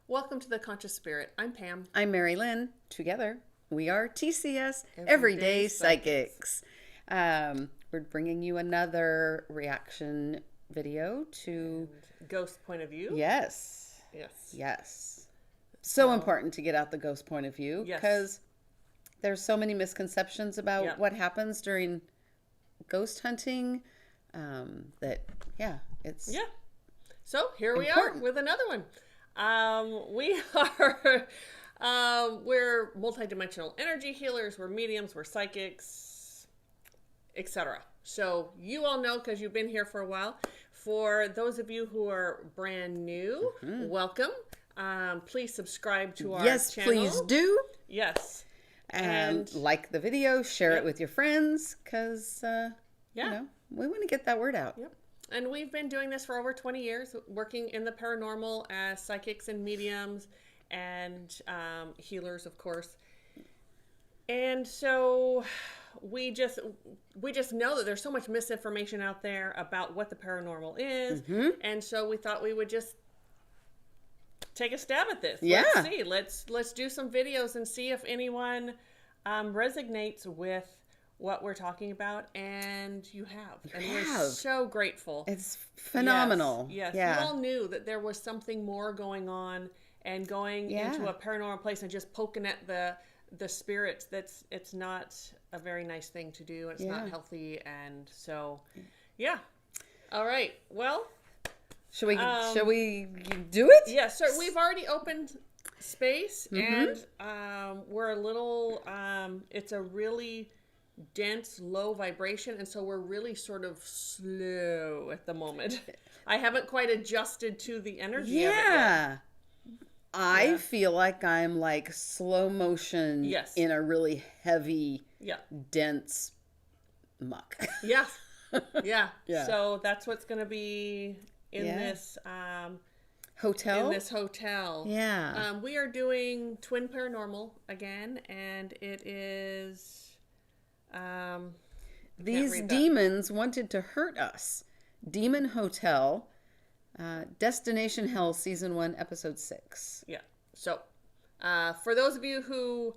Welcome to the Conscious Spirit. I'm Pam. I'm Mari-Lyn. Together, we are TCS, Everyday Psychics. We're bringing you another reaction video to... Ghost point of view? Yes. Yes. Yes. So important to get out the ghost point of view because there's so many misconceptions about what happens during ghost hunting it's... Yeah. So here we are with another one. We are, we're multidimensional energy healers, we're mediums, we're psychics, etc. So you all know because you've been here for a while. For those of you who are brand new, welcome. Please subscribe to our channel. Yes, please do. Yes. And like the video, share it with your friends because, you know, we want to get that word out. Yep. And we've been doing this for over 20 years, working in the paranormal as psychics and mediums and healers, of course. And so we just know that there's so much misinformation out there about what the paranormal is. And so we thought we would just take a stab at this. Yeah. Let's see. Let's do some videos and see if anyone resonates with what we're talking about, and you have. We're so grateful. It's phenomenal. Yes. You all knew that there was something more going on and going into a paranormal place and just poking at the spirits. It's not a very nice thing to do. It's not healthy, and so all right. Well, shall we do it? Yeah. So we've already opened space, and we're a little. It's a really dense, low vibration, and so we're really sort of slow at the moment. I haven't quite adjusted to the energy of it yet. I feel like I'm like slow motion in a really heavy, dense muck. Yeah. So that's what's going to be in this hotel. In this hotel. Yeah. We are doing Twin Paranormal again, and it is... These demons wanted to hurt us. Demon Hotel, Destination Hell, Season 1, Episode 6. Yeah. So, for those of you who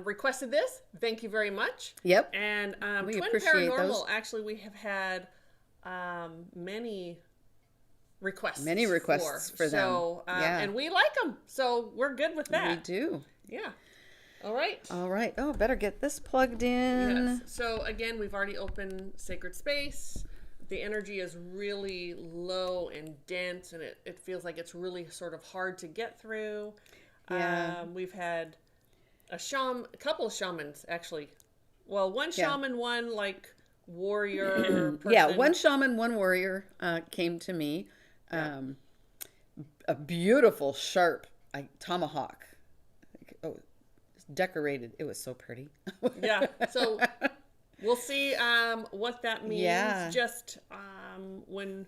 requested this, thank you very much. Yep. And we Twin appreciate Paranormal, those. Actually, we have had many requests. Many requests for them. So, and we like them. So, we're good with that. We do. Yeah. All right. Oh, better get this plugged in. Yes. So again, we've already opened Sacred Space. The energy is really low and dense, and it feels like it's really sort of hard to get through. Yeah. We've had a couple of shamans, actually. Well, one shaman, one like warrior person. Yeah, one shaman, one warrior came to me. A beautiful, sharp tomahawk. Decorated. It was so pretty. So we'll see what that means. Yeah. Just when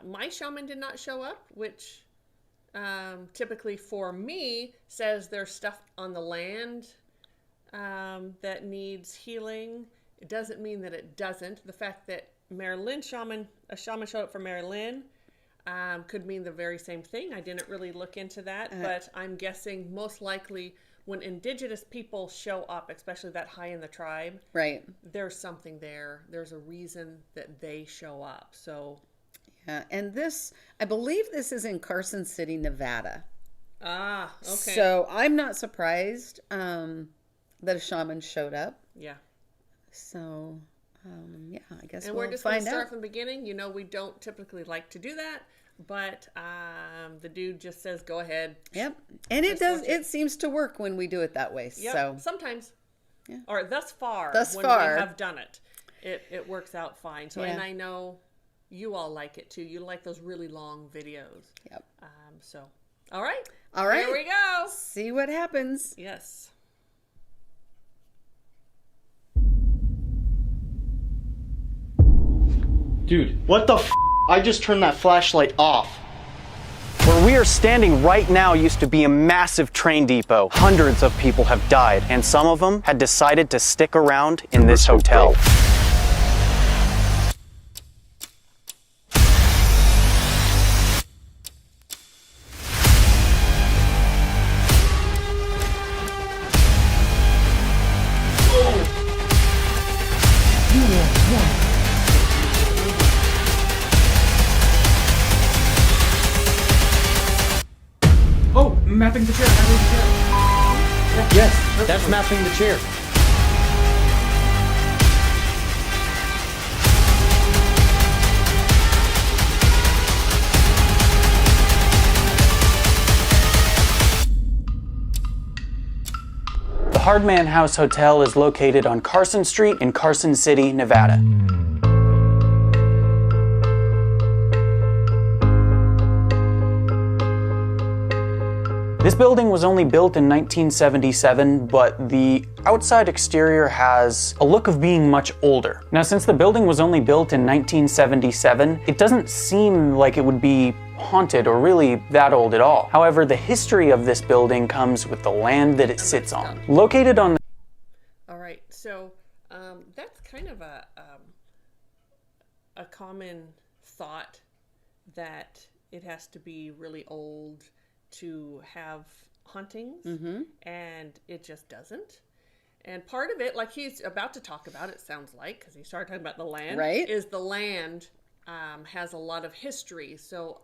my shaman did not show up, which typically for me says there's stuff on the land that needs healing. It doesn't mean that it doesn't. The fact that a shaman showed up for Mari-Lyn could mean the very same thing. I didn't really look into that, but I'm guessing most likely when indigenous people show up, especially that high in the tribe, there's something there. There's a reason that they show up. So, and I believe this is in Carson City, Nevada. Okay. So I'm not surprised that a shaman showed up. Yeah. So, I guess and we'll we're just find going to start out from the beginning. You know, we don't typically like to do that. But the dude just says, go ahead. Yep. And it seems to work when we do it that way. Yep. So sometimes. Yeah. Or thus far. When we have done it. It works out fine. So, and I know you all like it too. You like those really long videos. Yep. So, all right. Here we go. See what happens. Yes. Dude, what the f***? I just turned that flashlight off. Where we are standing right now used to be a massive train depot. Hundreds of people have died, and some of them had decided to stick around in this hotel. Mapping the chair. Yes, that's mapping the chair. The Hardman House Hotel is located on Carson Street in Carson City, Nevada. This building was only built in 1977, but the outside exterior has a look of being much older. Now, since the building was only built in 1977, it doesn't seem like it would be haunted or really that old at all. However, the history of this building comes with the land that it sits on. Located on the... All right, so that's kind of a common thought that it has to be really old to have hauntings, and it just doesn't. And part of it, like he's about to talk about, it sounds like, because he started talking about the land, right? Is the land has a lot of history. So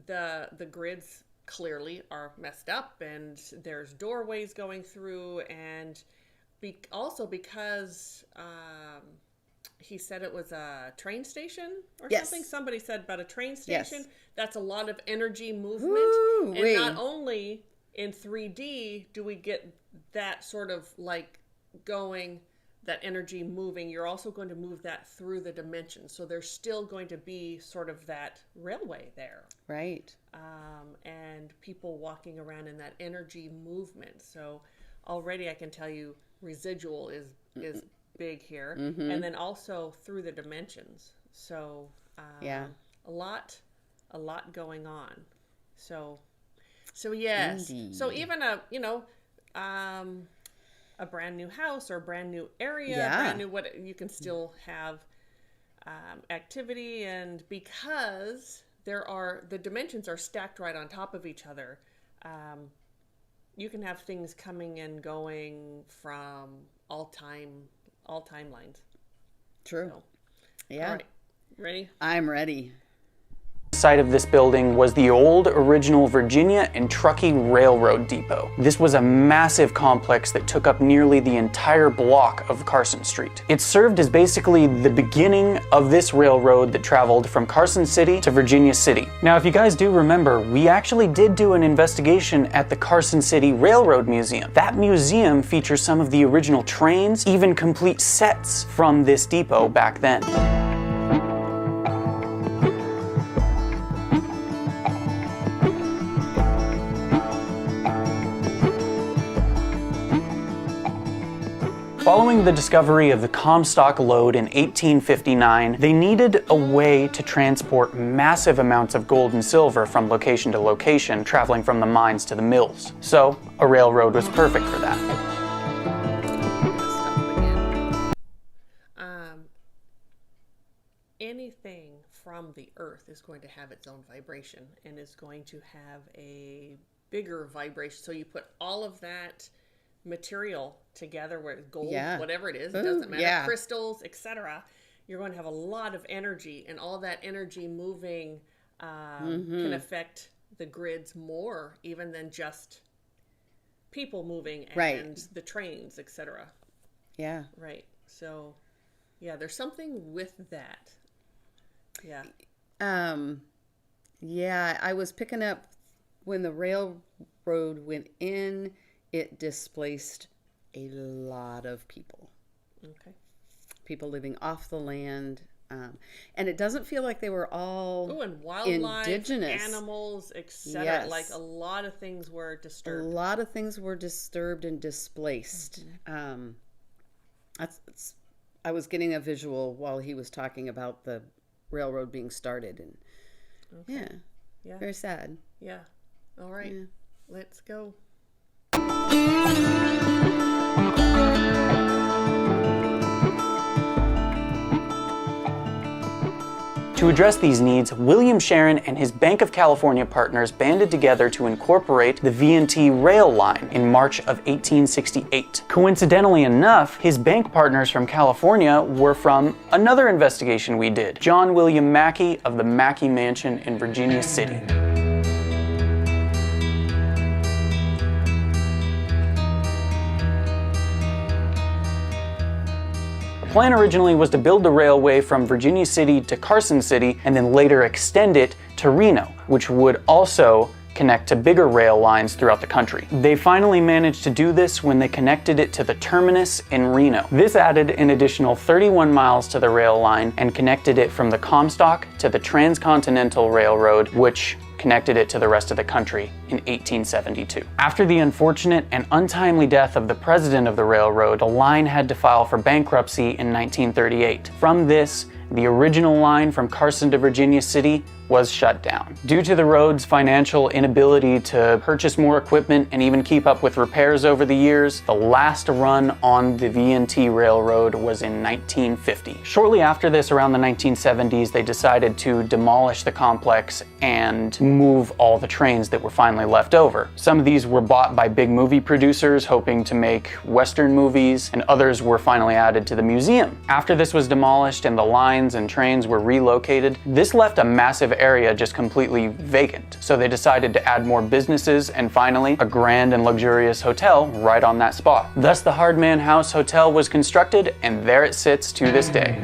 the grids clearly are messed up, and there's doorways going through, and also because he said it was a train station or something. Somebody said about a train station. Yes. That's a lot of energy movement. And not only in 3D do we get that sort of like going, that energy moving, you're also going to move that through the dimensions. So there's still going to be sort of that railway there. Right. And people walking around in that energy movement. So already I can tell you residual is big here, and then also through the dimensions. So a lot going on. So yes. Indeed. So even a brand new house or a brand new area, brand new you can still have activity, and because the dimensions are stacked right on top of each other, you can have things coming and going from all timelines. True. So, yeah. All right. Ready? I'm ready. The site of this building was the old original Virginia and Truckee Railroad Depot. This was a massive complex that took up nearly the entire block of Carson Street. It served as basically the beginning of this railroad that traveled from Carson City to Virginia City. Now, if you guys do remember, we actually did do an investigation at the Carson City Railroad Museum. That museum features some of the original trains, even complete sets from this depot back then. Following the discovery of the Comstock lode in 1859, they needed a way to transport massive amounts of gold and silver from location to location, traveling from the mines to the mills. So, a railroad was perfect for that. Anything from the earth is going to have its own vibration and is going to have a bigger vibration. So you put all of that material together, where it's gold, whatever it is, it doesn't matter, crystals, etc. You're going to have a lot of energy, and all that energy moving can affect the grids more even than just people moving and the trains, etc. Yeah. Right. So, yeah, there's something with that. Yeah. Yeah, I was picking up when the railroad went in, it displaced a lot of people. Okay. People living off the land. And it doesn't feel like they were all and wildlife, indigenous. Animals, etc. Yes. Like a lot of things were disturbed. A lot of things were disturbed and displaced. I was getting a visual while he was talking about the railroad being started. And yeah, very sad. Yeah. All right. Yeah. Let's go. To address these needs, William Sharon and his Bank of California partners banded together to incorporate the V&T rail line in March of 1868. Coincidentally enough, his bank partners from California were from another investigation we did, John William Mackey of the Mackey Mansion in Virginia City. The plan originally was to build the railway from Virginia City to Carson City and then later extend it to Reno, which would also connect to bigger rail lines throughout the country. They finally managed to do this when they connected it to the terminus in Reno. This added an additional 31 miles to the rail line and connected it from the Comstock to the Transcontinental Railroad, which connected it to the rest of the country in 1872. After the unfortunate and untimely death of the president of the railroad, the line had to file for bankruptcy in 1938. From this, the original line from Carson to Virginia City was shut down. Due to the road's financial inability to purchase more equipment and even keep up with repairs over the years, the last run on the V&T Railroad was in 1950. Shortly after this, around the 1970s, they decided to demolish the complex and move all the trains that were finally left over. Some of these were bought by big movie producers hoping to make Western movies, and others were finally added to the museum. After this was demolished and the lines and trains were relocated, this left a massive area just completely vacant. So they decided to add more businesses and finally a grand and luxurious hotel right on that spot. Thus the Hardman House Hotel was constructed, and there it sits to this day.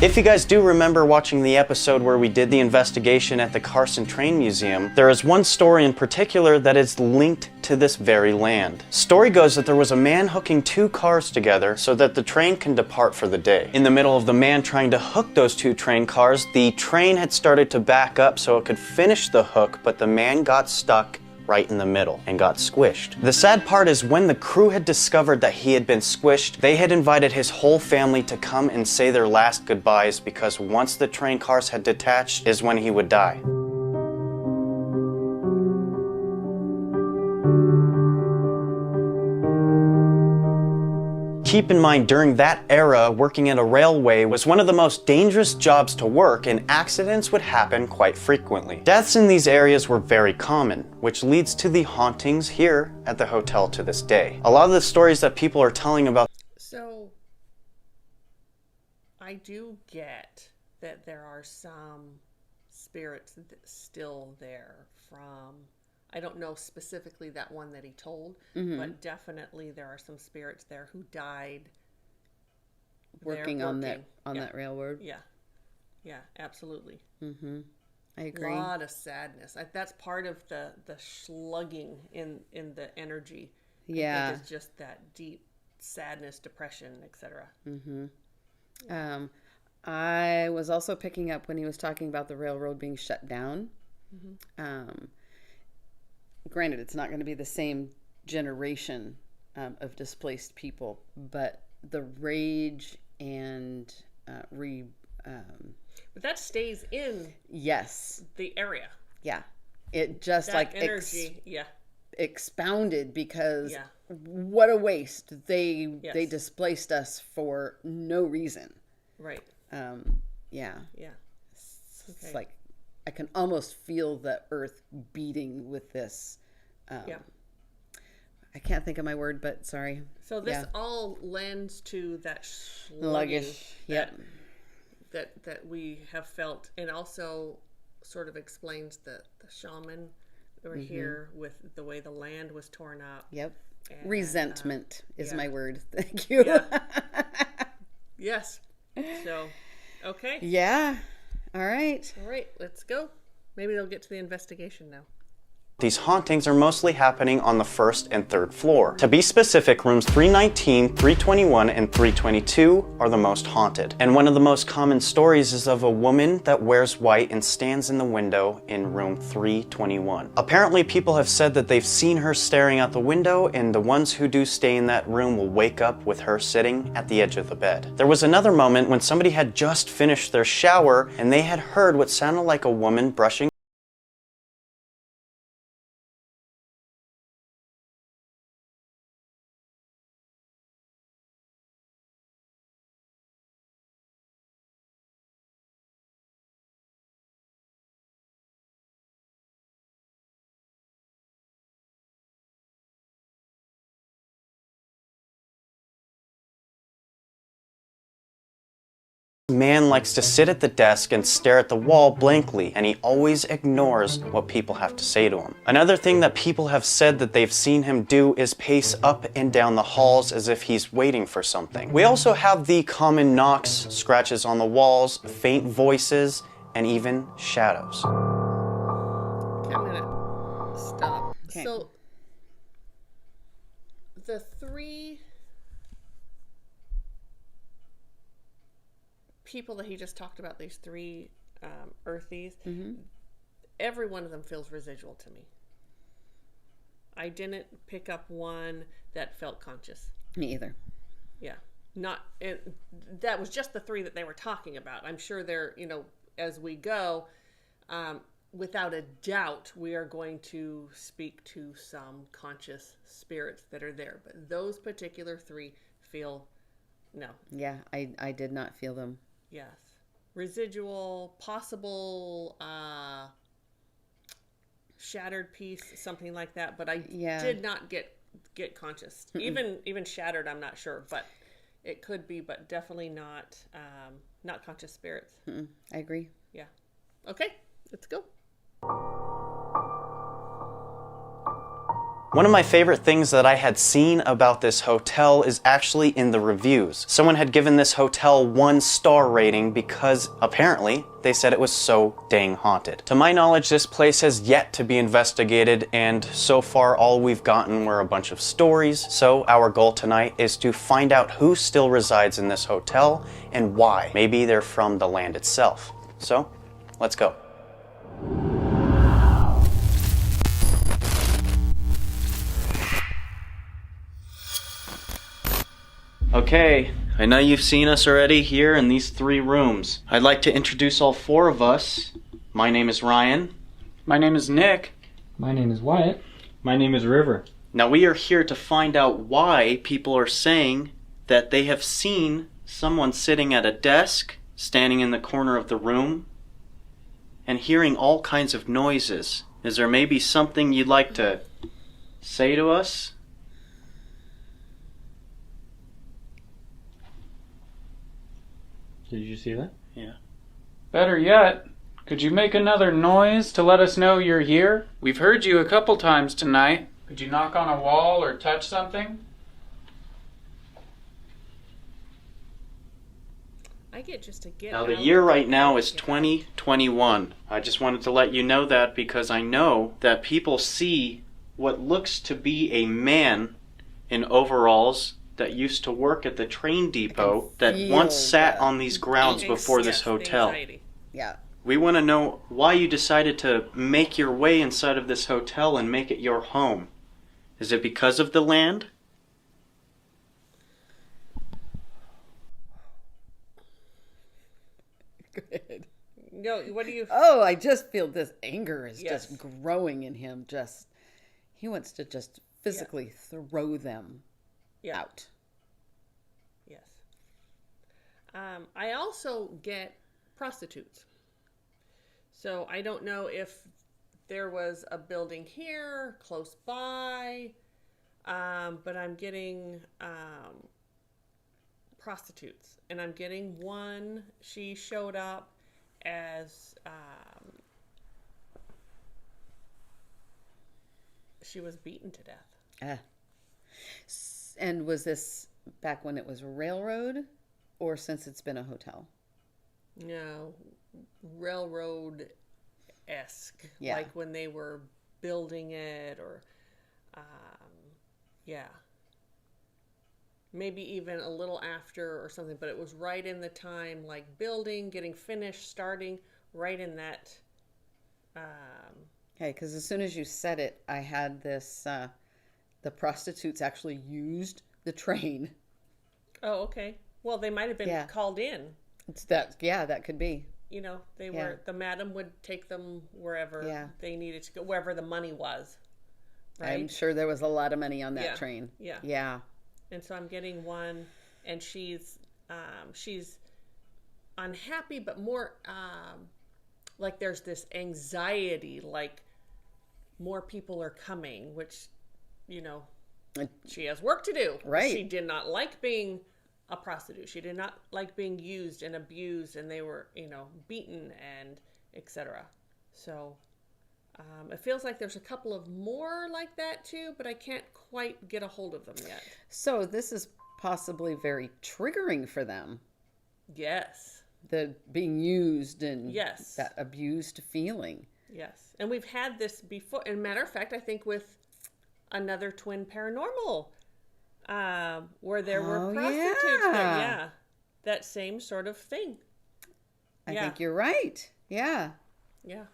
If you guys do remember watching the episode where we did the investigation at the Carson Train Museum, there is one story in particular that is linked to this very land. Story goes that there was a man hooking two cars together so that the train can depart for the day. In the middle of the man trying to hook those two train cars, the train had started to back up so it could finish the hook, but the man got stuck right in the middle and got squished. The sad part is when the crew had discovered that he had been squished, they had invited his whole family to come and say their last goodbyes, because once the train cars had detached is when he would die. Keep in mind, during that era, working at a railway was one of the most dangerous jobs to work, and accidents would happen quite frequently. Deaths in these areas were very common, which leads to the hauntings here at the hotel to this day. A lot of the stories that people are telling about. So, I do get that there are some spirits still there from, I don't know specifically that one that he told, but definitely there are some spirits there who died working on that railroad. Yeah, absolutely. I agree. A lot of sadness. That's part of the slugging in the energy. Yeah, I think it's just that deep sadness, depression, etc. I was also picking up when he was talking about the railroad being shut down. Granted, it's not going to be the same generation of displaced people, but the rage and but that stays in the area. Yeah, it just that like energy expounded, because what a waste. They displaced us for no reason. Right. It's like I can almost feel the earth beating with this. I can't think of my word, but sorry. So this all lends to that sluggish, that we have felt, and also sort of explains the shaman that were here with the way the land was torn up. And, resentment is my word. Thank you. Yes. So, okay. Yeah. All right, let's go. Maybe they'll get to the investigation now. These hauntings are mostly happening on the first and third floor. To be specific, rooms 319, 321, and 322 are the most haunted. And one of the most common stories is of a woman that wears white and stands in the window in room 321. Apparently, people have said that they've seen her staring out the window, and the ones who do stay in that room will wake up with her sitting at the edge of the bed. There was another moment when somebody had just finished their shower and they had heard what sounded like a woman brushing man likes to sit at the desk and stare at the wall blankly, and he always ignores what people have to say to him. Another thing that people have said that they've seen him do is pace up and down the halls as if he's waiting for something. We also have the common knocks, scratches on the walls, faint voices, and even shadows. Okay, I'm gonna stop. Okay. So, the 3 people that he just talked about, these 3 earthies, every one of them feels residual to me. I didn't pick up one that felt conscious. Me either. Yeah. That was just the 3 that they were talking about. I'm sure they're, as we go, without a doubt, we are going to speak to some conscious spirits that are there. But those particular 3 feel no. Yeah, I did not feel them. Yes. Residual, possible, shattered piece, something like that. But I did not get conscious. Even shattered, I'm not sure. But it could be, but definitely not conscious spirits. I agree. Yeah. Okay, let's go. One of my favorite things that I had seen about this hotel is actually in the reviews. Someone had given this hotel 1-star rating because apparently they said it was so dang haunted. To my knowledge, this place has yet to be investigated, and so far all we've gotten were a bunch of stories. So our goal tonight is to find out who still resides in this hotel and why. Maybe they're from the land itself. So, let's go. Okay, I know you've seen us already here in these 3 rooms. I'd like to introduce all 4 of us. My name is Ryan. My name is Nick. My name is Wyatt. My name is River. Now we are here to find out why people are saying that they have seen someone sitting at a desk, standing in the corner of the room, and hearing all kinds of noises. Is there maybe something you'd like to say to us? Did you see that? Yeah. Better yet, could you make another noise to let us know you're here? We've heard you a couple times tonight. Could you knock on a wall or touch something? I get just to get Now the out year right now is 2021. I just wanted to let you know that because I know that people see what looks to be a man in overalls that used to work at the train depot that once sat on these grounds before this hotel. Yeah. We want to know why you decided to make your way inside of this hotel and make it your home. Is it because of the land? Good. No, what do you... Oh, I just feel this anger is just growing in him. He wants to just physically throw them out. Yes. I also get prostitutes. So I don't know if there was a building here close by, but I'm getting prostitutes. And I'm getting one. She showed up as she was beaten to death. And was this back when it was railroad or since it's been a hotel? No, railroad-esque. Yeah. Like when they were building it or, maybe even a little after or something, but it was right in the time, like building, getting finished, starting, right in that. Okay, because as soon as you said it, I had this, the prostitutes actually used the train. Oh, okay. Well, they might have been called in. That could be. You know, they were, the madam would take them wherever they needed to go, wherever the money was. Right? I'm sure there was a lot of money on that train. Yeah. Yeah. And so I'm getting one, and she's unhappy, but more like there's this anxiety, like more people are coming, which, you know, she has work to do. Right. She did not like being a prostitute. She did not like being used and abused, and they were, beaten and etc. So it feels like there's a couple of more like that too, but I can't quite get a hold of them yet. So this is possibly very triggering for them. Yes. The being used and yes. that abused feeling. Yes. And we've had this before. And matter of fact, I think with another twin paranormal, where there were prostitutes there. Yeah. That same sort of thing. I think you're right. Yeah. Yeah.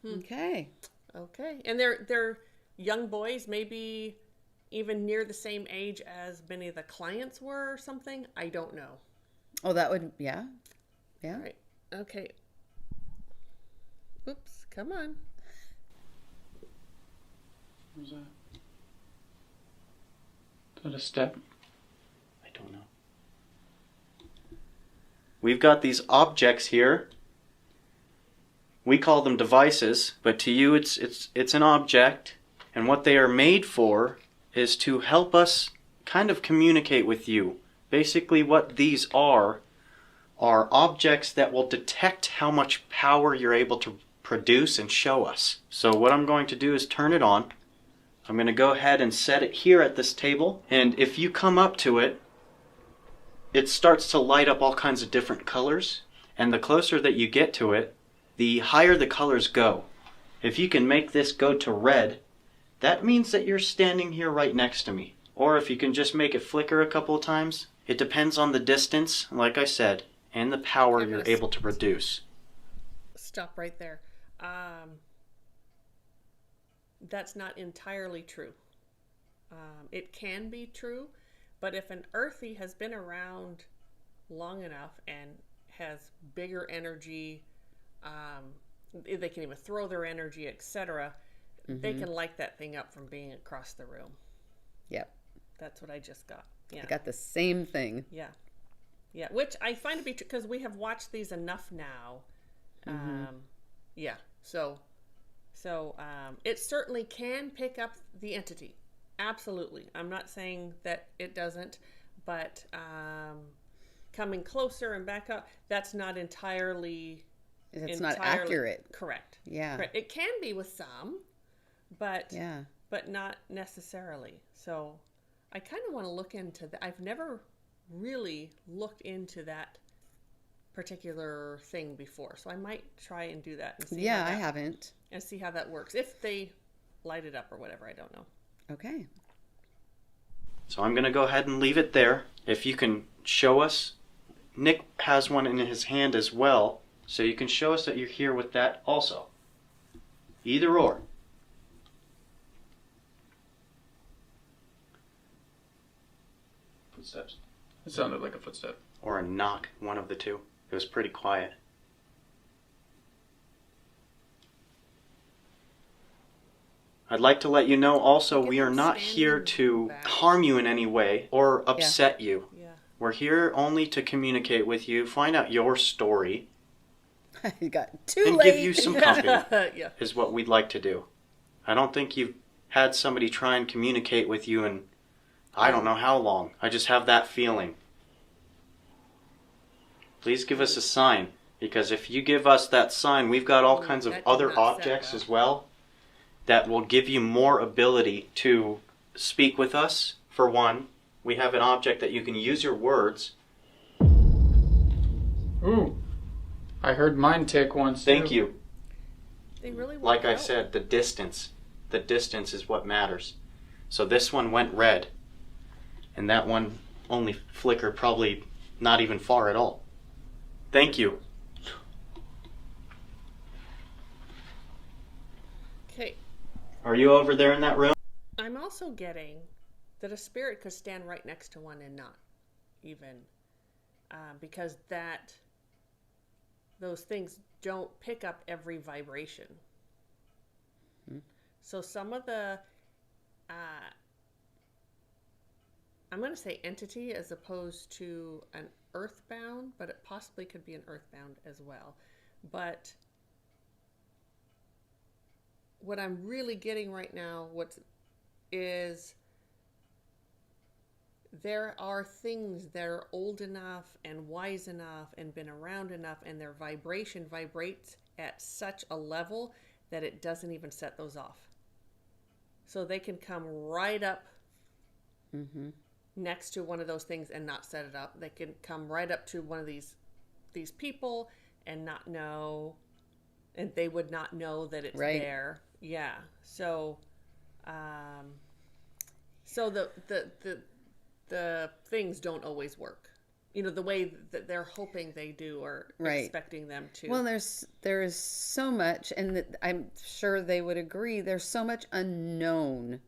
Okay. Okay. And they're young boys, maybe even near the same age as many of the clients were or something. I don't know. Oh, that would, yeah. Yeah. Right. Okay. Oops. Come on. What was that? Is that a step? I don't know. We've got these objects here. We call them devices, but to you it's an object, and what they are made for is to help us kind of communicate with you. Basically what these are objects that will detect how much power you're able to produce and show us. So what I'm going to do is turn it on. I'm going to go ahead and set it here at this table, and if you come up to it, it starts to light up all kinds of different colors, and the closer that you get to it, the higher the colors go. If you can make this go to red, that means that you're standing here right next to me. Or if you can just make it flicker a couple of times, it depends on the distance, like I said, and the power you're able to produce. Stop right there. That's not entirely true. It can be true, but if an earthie has been around long enough and has bigger energy, they can even throw their energy, etc., they can light that thing up from being across the room. Yep. That's what I just got. Yeah. I got the same thing. Yeah. Yeah, which I find to be true because we have watched these enough now. Yeah. So it certainly can pick up the entity. Absolutely. I'm not saying that it doesn't, but coming closer and back up, that's not entirely... It's not accurate. Correct. Yeah. Correct. It can be with some, but not necessarily. So I kind of want to look into that. I've never really looked into that particular thing before, so I might try and do that and see. I haven't. And see how that works. If they light it up or whatever, I don't know. Okay. So I'm going to go ahead and leave it there. If you can show us, Nick has one in his hand as well, so you can show us that you're here with that also. Either or. Footsteps. It sounded like a footstep. Or a knock, one of the two. It was pretty quiet. I'd like to let you know also we are not here to harm you in any way or upset you. Yeah. We're here only to communicate with you, find out your story, You got too and late. give you some company Yeah. is what we'd like to do. I don't think you've had somebody try and communicate with you in I don't know how long. I just have that feeling. Please give us a sign, because if you give us that sign, we've got all kinds of other objects as well that will give you more ability to speak with us. For one, we have an object that you can use your words. Ooh. I heard mine tick once. Thank you. They really want Like I help. said, the distance. The distance is what matters. So this one went red, and that one only flickered probably not even far at all. Thank you. Okay. Are you over there in that room? I'm also getting that a spirit could stand right next to one and not even, because those things don't pick up every vibration. So some of the, I'm going to say entity as opposed to an earthbound, but it possibly could be an earthbound as well. But what I'm really getting right now, is there are things that are old enough and wise enough and been around enough, and their vibration vibrates at such a level that it doesn't even set those off. So they can come right up next to one of those things and not set it up. They can come right up to one of these people and not know, and they would not know that it's there. Yeah. So, so the things don't always work, the way that they're hoping they do or expecting them to. Well, there is so much, and I'm sure they would agree, there's so much unknown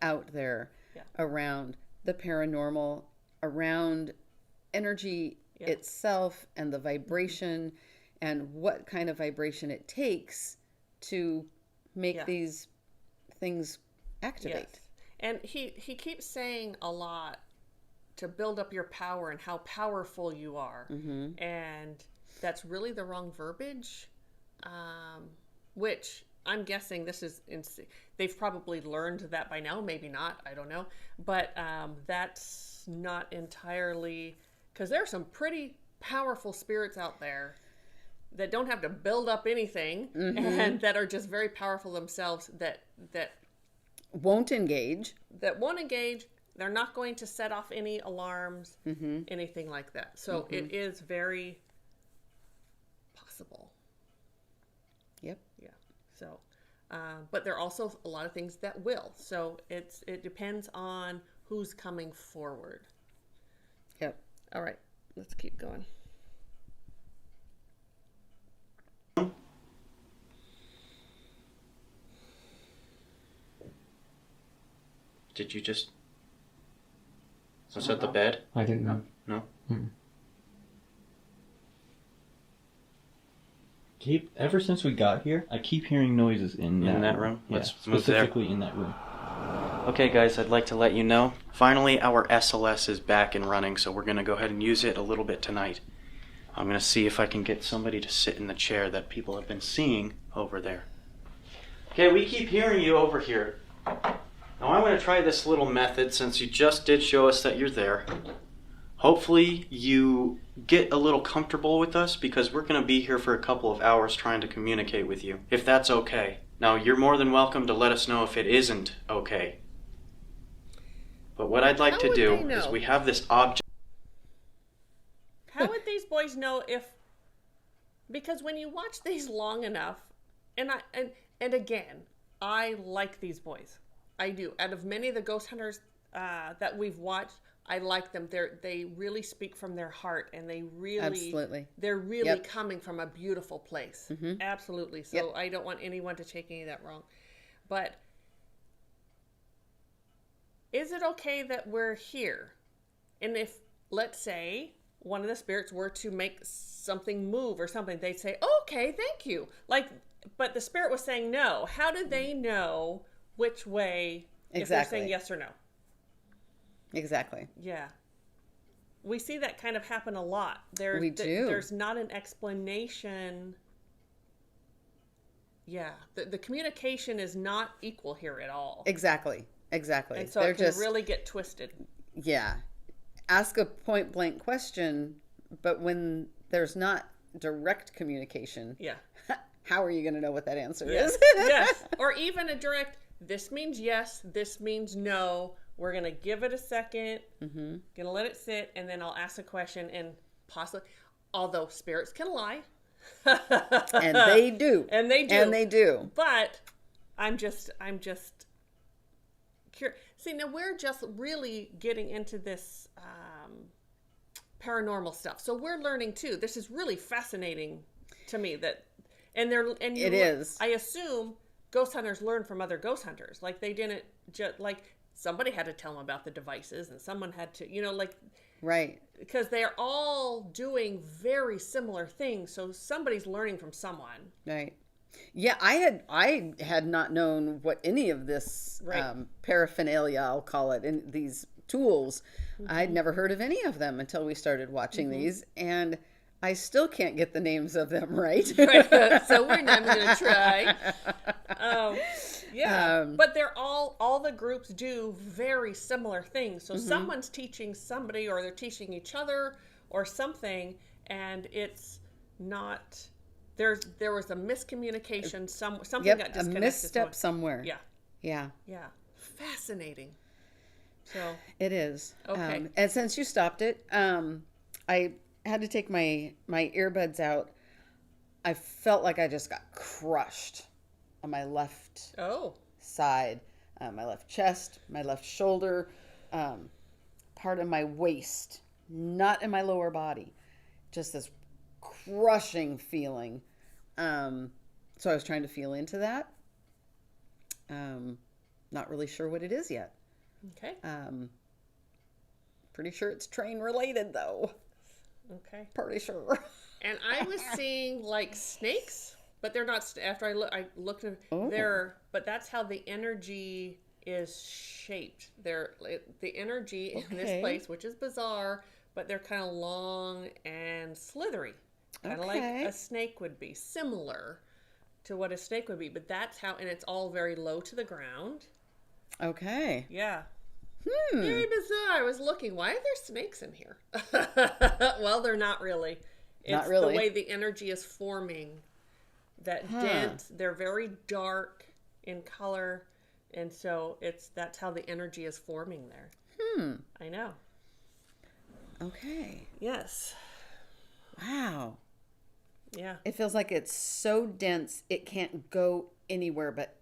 out there around the paranormal, around energy itself and the vibration and what kind of vibration it takes to make these things activate. Yes. And he keeps saying a lot to build up your power and how powerful you are. And that's really the wrong verbiage, which I'm guessing this is, they've probably learned that by now, maybe not, I don't know. But that's not entirely, because there are some pretty powerful spirits out there that don't have to build up anything and that are just very powerful themselves that won't engage. They're not going to set off any alarms, anything like that. So it is very possible. Yep. Yeah. So, but there are also a lot of things that will. So it depends on who's coming forward. Yep. All right. Let's keep going. Did you just... Was that the bed? I didn't know. No? Ever since we got here, I keep hearing noises in that room. Yeah, Let's move there. specifically in that room. Okay, guys, I'd like to let you know, finally our SLS is back and running, so we're going to go ahead and use it a little bit tonight. I'm going to see if I can get somebody to sit in the chair that people have been seeing over there. Okay, we keep hearing you over here. Now I'm going to try this little method since you just did show us that you're there. Hopefully you get a little comfortable with us because we're going to be here for a couple of hours trying to communicate with you, if that's okay. Now you're more than welcome to let us know if it isn't okay. But what I'd like to do is we have this object. How would these boys know if... Because when you watch these long enough, and again, I like these boys. I do. Out of many of the ghost hunters that we've watched, I like them. They really speak from their heart, and they're really coming from a beautiful place. Absolutely. So I don't want anyone to take any of that wrong. But is it okay that we're here? And if, let's say, one of the spirits were to make something move or something, they'd say, okay, thank you. But the spirit was saying no. How do they know which way, if they're saying yes or no? Exactly. Yeah. We see that kind of happen a lot. We do. There's not an explanation. Yeah. The communication is not equal here at all. Exactly. And so it can really get twisted. Yeah. Ask a point blank question, but when there's not direct communication, how are you going to know what that answer is? Yes. Or even a direct, this means yes, this means no. We're going to give it a second, going to let it sit, and then I'll ask a question and possibly, although spirits can lie. And they do. And they do. But I'm just curious. See, now we're just really getting into this paranormal stuff. So we're learning too. This is really fascinating to me it is. I assume ghost hunters learn from other ghost hunters. Like they didn't just somebody had to tell them about the devices, and someone had to, right. Because they are all doing very similar things. So somebody's learning from someone. Right. Yeah, I had not known what any of this paraphernalia, I'll call it, and these tools. I'd never heard of any of them until we started watching these, and I still can't get the names of them right. So we're not going to try. But they're all the groups do very similar things. So someone's teaching somebody, or they're teaching each other or something, and it's not, there was a miscommunication, something got disconnected. A misstep somewhere. Yeah. Fascinating. So it is. Okay. And since you stopped it, I had to take my earbuds out. I felt like I just got crushed on my left side, my left chest, my left shoulder, part of my waist, not in my lower body. Just this crushing feeling. So I was trying to feel into that. Not really sure what it is yet. Okay. Pretty sure it's train related though. Okay. Pretty sure. And I was seeing like snakes, but they're not. After I looked at but that's how the energy is shaped. The energy in this place, which is bizarre, but they're kind of long and slithery, kind of like a snake would be, similar to what a snake would be. But that's how, and it's all very low to the ground. Okay. Yeah. Very bizarre. I was looking, why are there snakes in here? Well, they're not really. It's not really. The way the energy is forming. That dense, they're very dark in color, and so that's how the energy is forming there. I know. Okay. Yes. Wow. Yeah. It feels like it's so dense it can't go anywhere but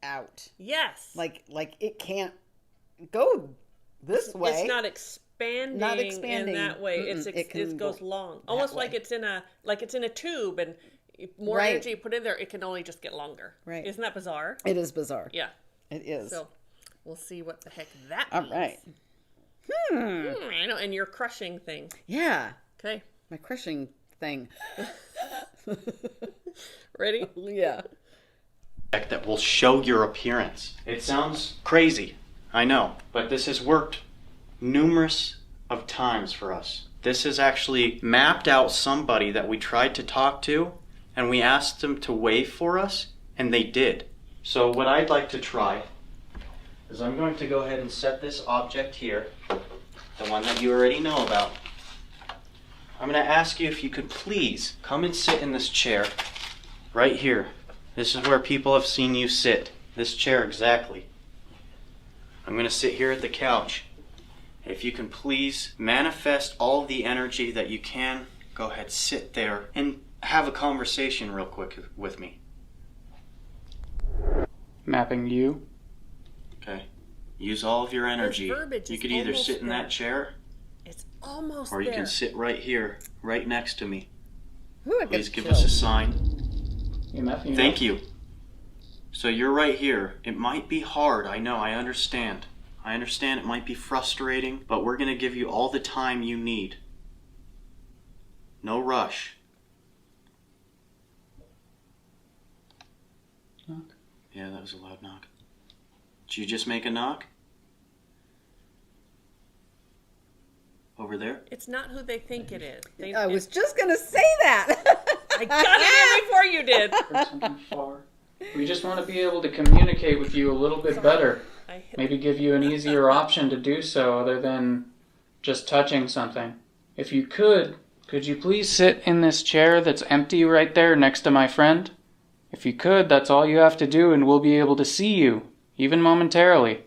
out. Yes. Like it can't go this way. It's not expanding in that way. It goes long, almost like it's in a tube, and more energy you put in there, it can only just get longer. Right? Isn't that bizarre? It is bizarre. Yeah, it is. So we'll see what the heck that All means. right. I know, and your crushing thing. Yeah. Okay. My crushing thing. Ready? Yeah. That will show your appearance. It sounds crazy, I know, but this has worked numerous of times for us. This has actually mapped out somebody that we tried to talk to, and we asked them to wave for us, and they did. So what I'd like to try is I'm going to go ahead and set this object here, the one that you already know about. I'm going to ask you if you could please come and sit in this chair right here. This is where people have seen you sit. This chair exactly. I'm going to sit here at the couch. If you can please manifest all the energy that you can, go ahead, sit there and have a conversation real quick with me. Mapping you. Okay. Use all of your energy. You could either sit in that chair, it's almost or you can sit right here, right next to me. Ooh, Please give us a sign. Thank you. So you're right here. It might be hard. I know. I understand. I understand it might be frustrating, but we're going to give you all the time you need. No rush. Knock. Yeah, that was a loud knock. Did you just make a knock? Over there? It's not who they think it is. I was just going to say that. I got it in before you did. Something far. We just want to be able to communicate with you a little bit better. Maybe give you an easier option to do so other than just touching something. If you could you please sit in this chair that's empty right there next to my friend? If you could, that's all you have to do and we'll be able to see you, even momentarily.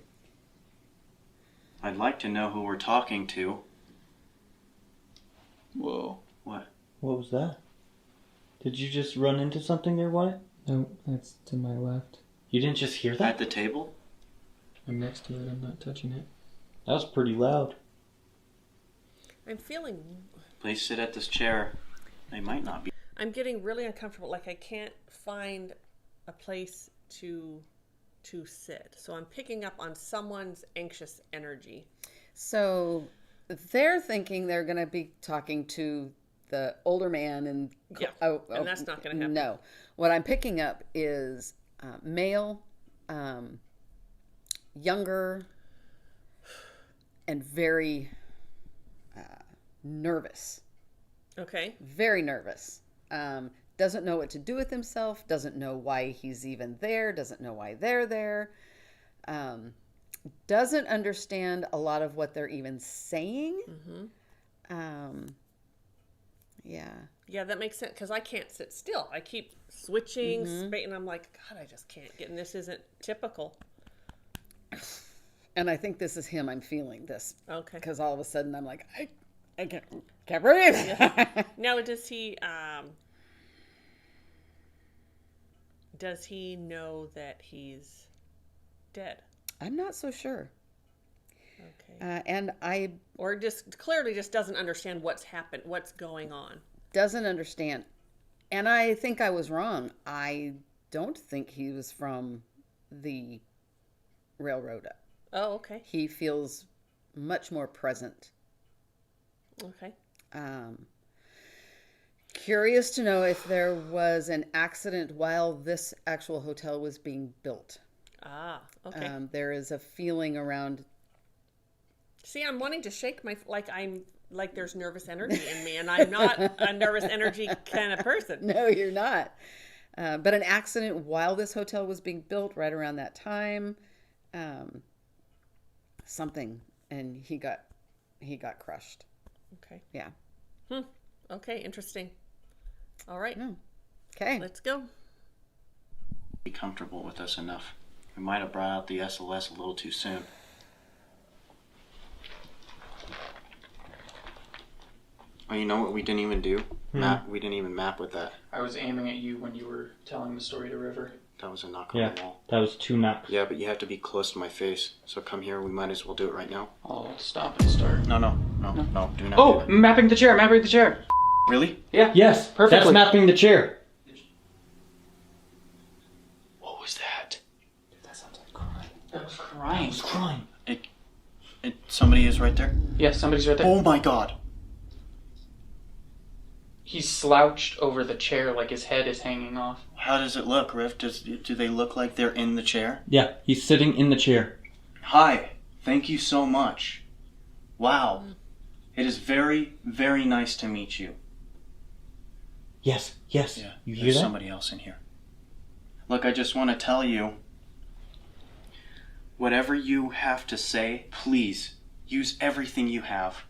I'd like to know who we're talking to. Whoa. What? What was that? Did you just run into something there, Wyatt? No, that's to my left. You didn't just hear that? At the table? I'm next to it, I'm not touching it. That was pretty loud. I'm feeling... Please sit at this chair. They might not be. I'm getting really uncomfortable. Like I can't find a place to sit. So I'm picking up on someone's anxious energy. So they're thinking they're going to be talking to the older man, and and that's not going to happen. No, what I'm picking up is male, younger, and very nervous. Okay. Very nervous. Doesn't know what to do with himself. Doesn't know why he's even there. Doesn't know why they're there. Doesn't understand a lot of what they're even saying. Yeah. Yeah, that makes sense, because I can't sit still. I keep switching, and I'm like, God, I just can't get, and this isn't typical. And I think this is him. I'm feeling this. Okay. Because all of a sudden I'm like, I can't breathe. Yeah. Now, does he know that he's dead? I'm not so sure. Okay. And or just clearly just doesn't understand what's happened, what's going on. Doesn't understand. And I think I was wrong. I don't think he was from the railroad. Oh, okay. He feels much more present. Okay. Curious to know if there was an accident while this actual hotel was being built. Ah, okay. There is a feeling around. See, I'm wanting to shake my, like there's nervous energy in me, and I'm not a nervous energy kind of person. No, you're not. But an accident while this hotel was being built, right around that time, something, and he got crushed. Okay. Yeah. Okay, interesting. All right. Okay. Let's go. Be comfortable with us enough. We might have brought out the SLS a little too soon. Oh, you know what we didn't even do? Map. We didn't even map with that. I was aiming at you when you were telling the story to River. That was a knock on the wall. That was 2 maps. Yeah, but you have to be close to my face. So come here. We might as well do it right now. I'll stop and start. No, do not do Oh, it. mapping the chair. Really? Yeah. Yes, Perfectly. that's mapping the chair. What was that? That sounds like crying. That was crying. It's crying. Somebody is right there? Yeah, somebody's right there. Oh my god. He's slouched over the chair like his head is hanging off. How does it look, Riff? Do they look like they're in the chair? Yeah, he's sitting in the chair. Hi. Thank you so much. Wow. It is very, very nice to meet you. Yes. Yeah, You hear there's that? somebody else in here. Look, I just want to tell you, whatever you have to say, please use everything you have.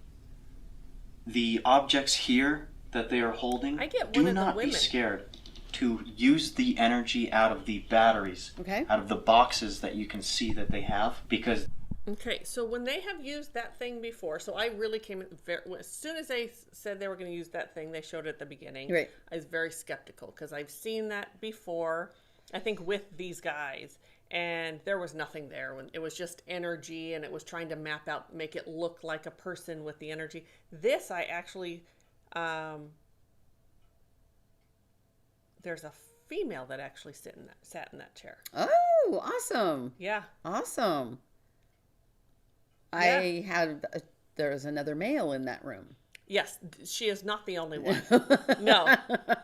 The objects here that they are holding, I get one do of the not be women. scared to use the energy out of the batteries, Okay. out of the boxes that you can see that they have, because Okay, so when they have used that thing before, so I really came as soon as they said they were going to use that thing, they showed it at the beginning. Right. I was very skeptical because I've seen that before, I think with these guys, and there was nothing there. When it was just energy, and it was trying to map out, make it look like a person with the energy. This, I actually, there's a female that actually sat in that chair. Oh, awesome. Yeah. Awesome. Yeah. There was another male in that room. Yes, she is not the only one. No.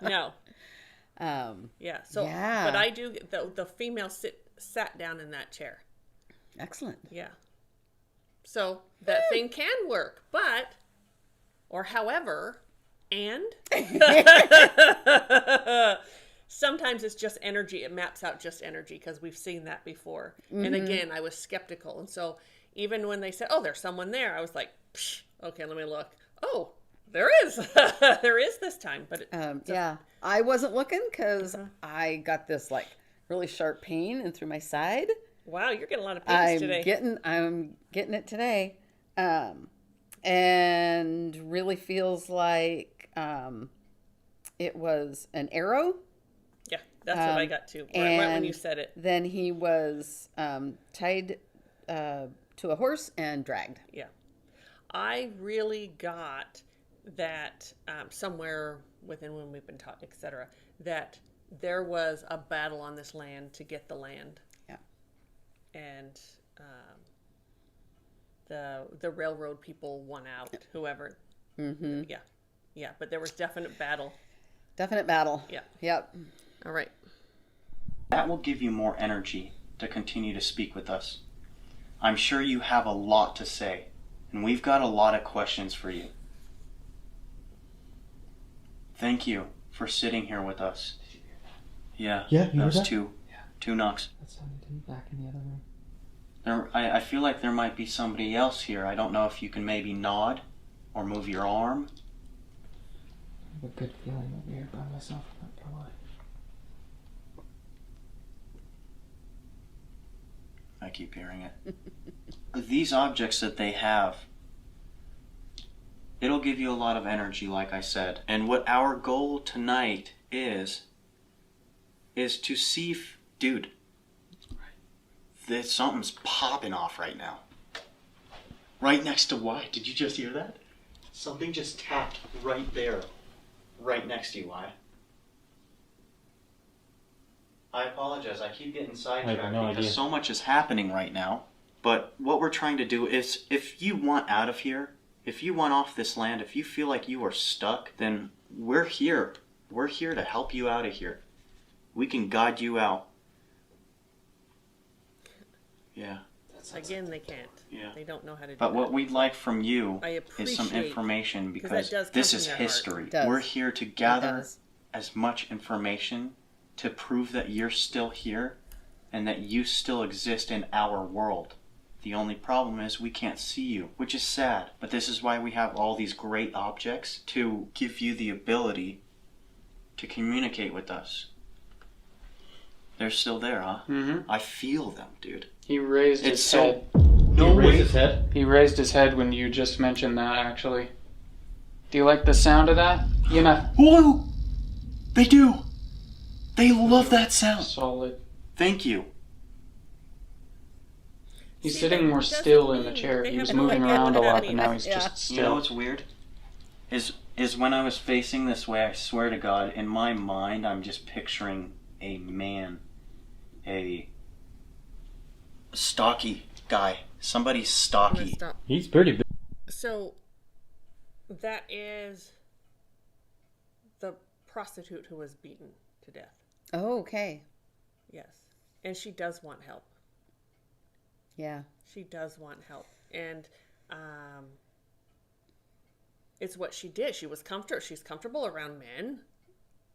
Yeah. So, Yeah. but I do. The female sat down in that chair. Excellent. Yeah. So that thing can work, however, and sometimes it's just energy. It maps out just energy because we've seen that before. And again, I was skeptical, and so even when they said, "Oh, there's someone there," I was like, Psh, "Okay, let me look." Oh, there is. There is this time, but yeah, I wasn't looking because I got this like really sharp pain in through my side. Wow, you're getting a lot of pains today. I'm getting it today, and really feels like it was an arrow. Yeah, that's what I got too. Right when you said it. Then he was tied to a horse and dragged. Yeah. I really got that somewhere within when we've been taught, etc., that there was a battle on this land to get the land. Yeah. And the railroad people won out, whoever. Mm-hmm. Yeah. Yeah, but there was definite battle. Definite battle. Yeah. Yep. All right. that will give you more energy to continue to speak with us. I'm sure you have a lot to say, and we've got a lot of questions for you. Thank you for sitting here with us. Yeah, Yeah, you that was heard that? two knocks. That sounded back in the other room. I feel like there might be somebody else here. I don't know if you can maybe nod or move your arm. I have a good feeling over here by myself. I'm not gonna lie. I keep hearing it. These objects that they have, it'll give you a lot of energy, like I said. And what our goal tonight is to see if, dude, something's popping off right now. Right next to why? Did you just hear that? Something just tapped right there. Right next to you, why? I apologize, I keep getting sidetracked because so much is happening right now. But what we're trying to do is, if you want out of here, if you want off this land, if you feel like you are stuck, then we're here. We're here to help you out of here. We can guide you out. Yeah. Again, they can't. Yeah. They don't know how to do But that. what we'd like from you I is some appreciate- information because that does come this from is their heart. history. It does. We're here to It gather does. as much information to prove that you're still here and that you still exist in our world. The only problem is we can't see you, which is sad. But this is why we have all these great objects to give you the ability to communicate with us. They're still there, huh? Mm-hmm. I feel them, dude. He raised It's his so- head. No He raised way. his head. He raised his head when you just mentioned that, actually. Do you like the sound of that? EMF. Whoa! They do! They love that sound. Solid. Thank you. He's See, sitting that more doesn't still in the mean chair. they He was have no moving idea around what a that lot, but now means. he's Yeah. just You know still. what's weird? Is when I was facing this way, I swear to God, in my mind, I'm just picturing a man. A stocky guy. Somebody I'm gonna stocky. stop. He's pretty big. So, that is the prostitute who was beaten to death. Oh, okay. Yes. And she does want help. Yeah. She does want help. And it's what she did. She was she's comfortable around men.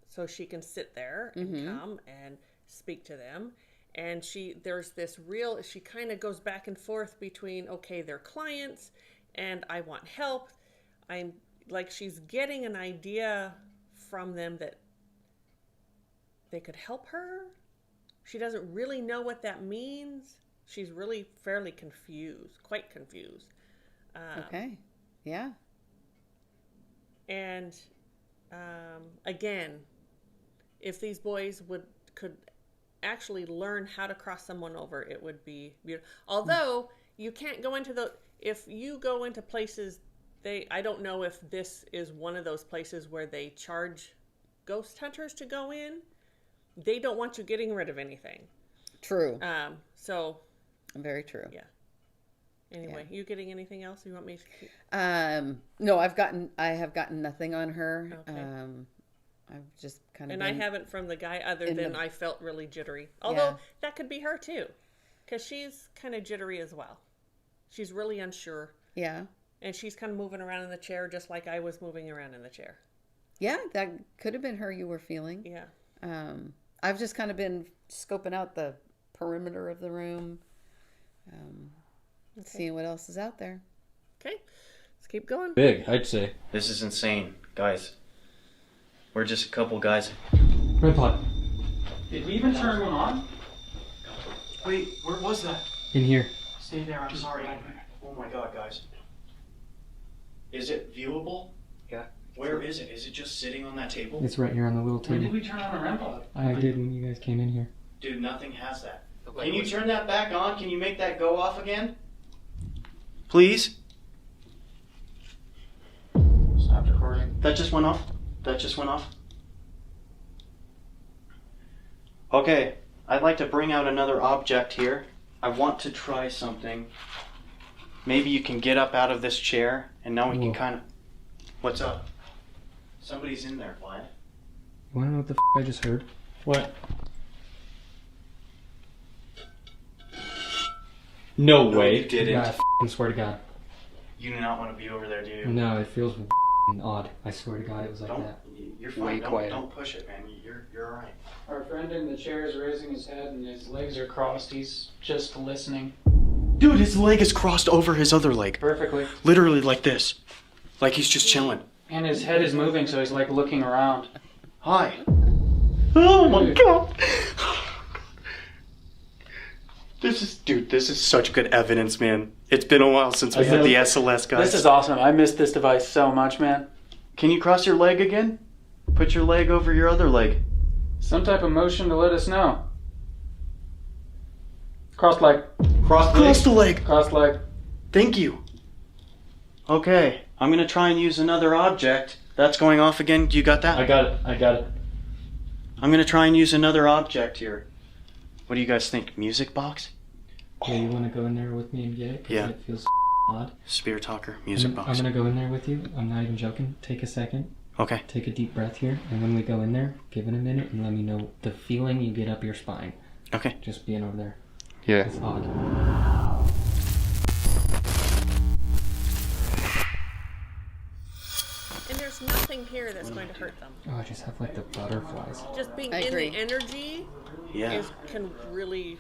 So she can sit there and come and speak to them. And there's this she kind of goes back and forth between, okay, they're clients and I want help. I'm like, she's getting an idea from them that they could help her. She doesn't really know what that means. She's really fairly confused, quite confused. Okay. Yeah. And again, if these boys could actually learn how to cross someone over, it would be beautiful. Although you can't go into if you go into places, I don't know if this is one of those places where they charge ghost hunters to go in. They don't want you getting rid of anything. True. So Very true. yeah. Anyway, you getting anything else you want me to keep? No, I have gotten nothing on her. Okay. I've just kind of And I haven't from the guy other in than the- I felt really jittery. Although that could be her too. Because she's kind of jittery as well. She's really unsure. Yeah. And she's kind of moving around in the chair just like I was moving around in the chair. Yeah, that could have been her you were feeling. Yeah. I've just kind of been scoping out the perimeter of the room, seeing what else is out there. Okay. Let's keep going. Big, I'd say. This is insane, guys. We're just a couple guys. Red pot. Did we even turn one on? Wait, where was that? In here. Stay there, I'm sorry. Oh my God, guys. Is it viewable? Yeah. Where is it? Is it just sitting on that table? It's right here on the little When table. did we turn on a REM pod? I did when you guys came in here. Dude, nothing has that. Can you turn that back on? Can you make that go off again? Please? Stop recording. That just went off? That just went off? Okay, I'd like to bring out another object here. I want to try something. Maybe you can get up out of this chair and now we can Whoa. kind of... What's up? Somebody's in there, Vlad. You wanna know what the I just heard? What? No No, way. you didn't. Yeah, I swear to God. You do not want to be over there, do you? No, it feels odd. I swear to God, it was like that. You're fine. Don't push it, man. You're all right. Our friend in the chair is raising his head and his legs are crossed. He's just listening. Dude, his leg is crossed over his other leg. Perfectly. Literally like this. Like he's just chilling. And his head is moving, so he's like looking around. Hi. Oh my God. This is such good evidence, man. It's been a while since we had the SLS, guys. This is awesome. I missed this device so much, man. Can you cross your leg again? Put your leg over your other leg. Some type of motion to let us know. Crossed leg. Cross the leg. Crossed leg. Thank you. Okay, I'm gonna try and use another object. That's going off again. You got that? I got it. I'm gonna try and use another object here. What do you guys think? Music box? Yeah, you want to go in there with me and get it? 'Cause Yeah. It feels odd. Spirit talker, music box. I'm gonna go in there with you. I'm not even joking. Take a second. Okay. Take a deep breath here, and when we go in there, give it a minute and let me know the feeling you get up your spine. Okay. Just being over there. Yeah. It's odd. And there's nothing here that's going to hurt them. Oh, I just have like the butterflies. Just being I in agree. the energy Yeah. can really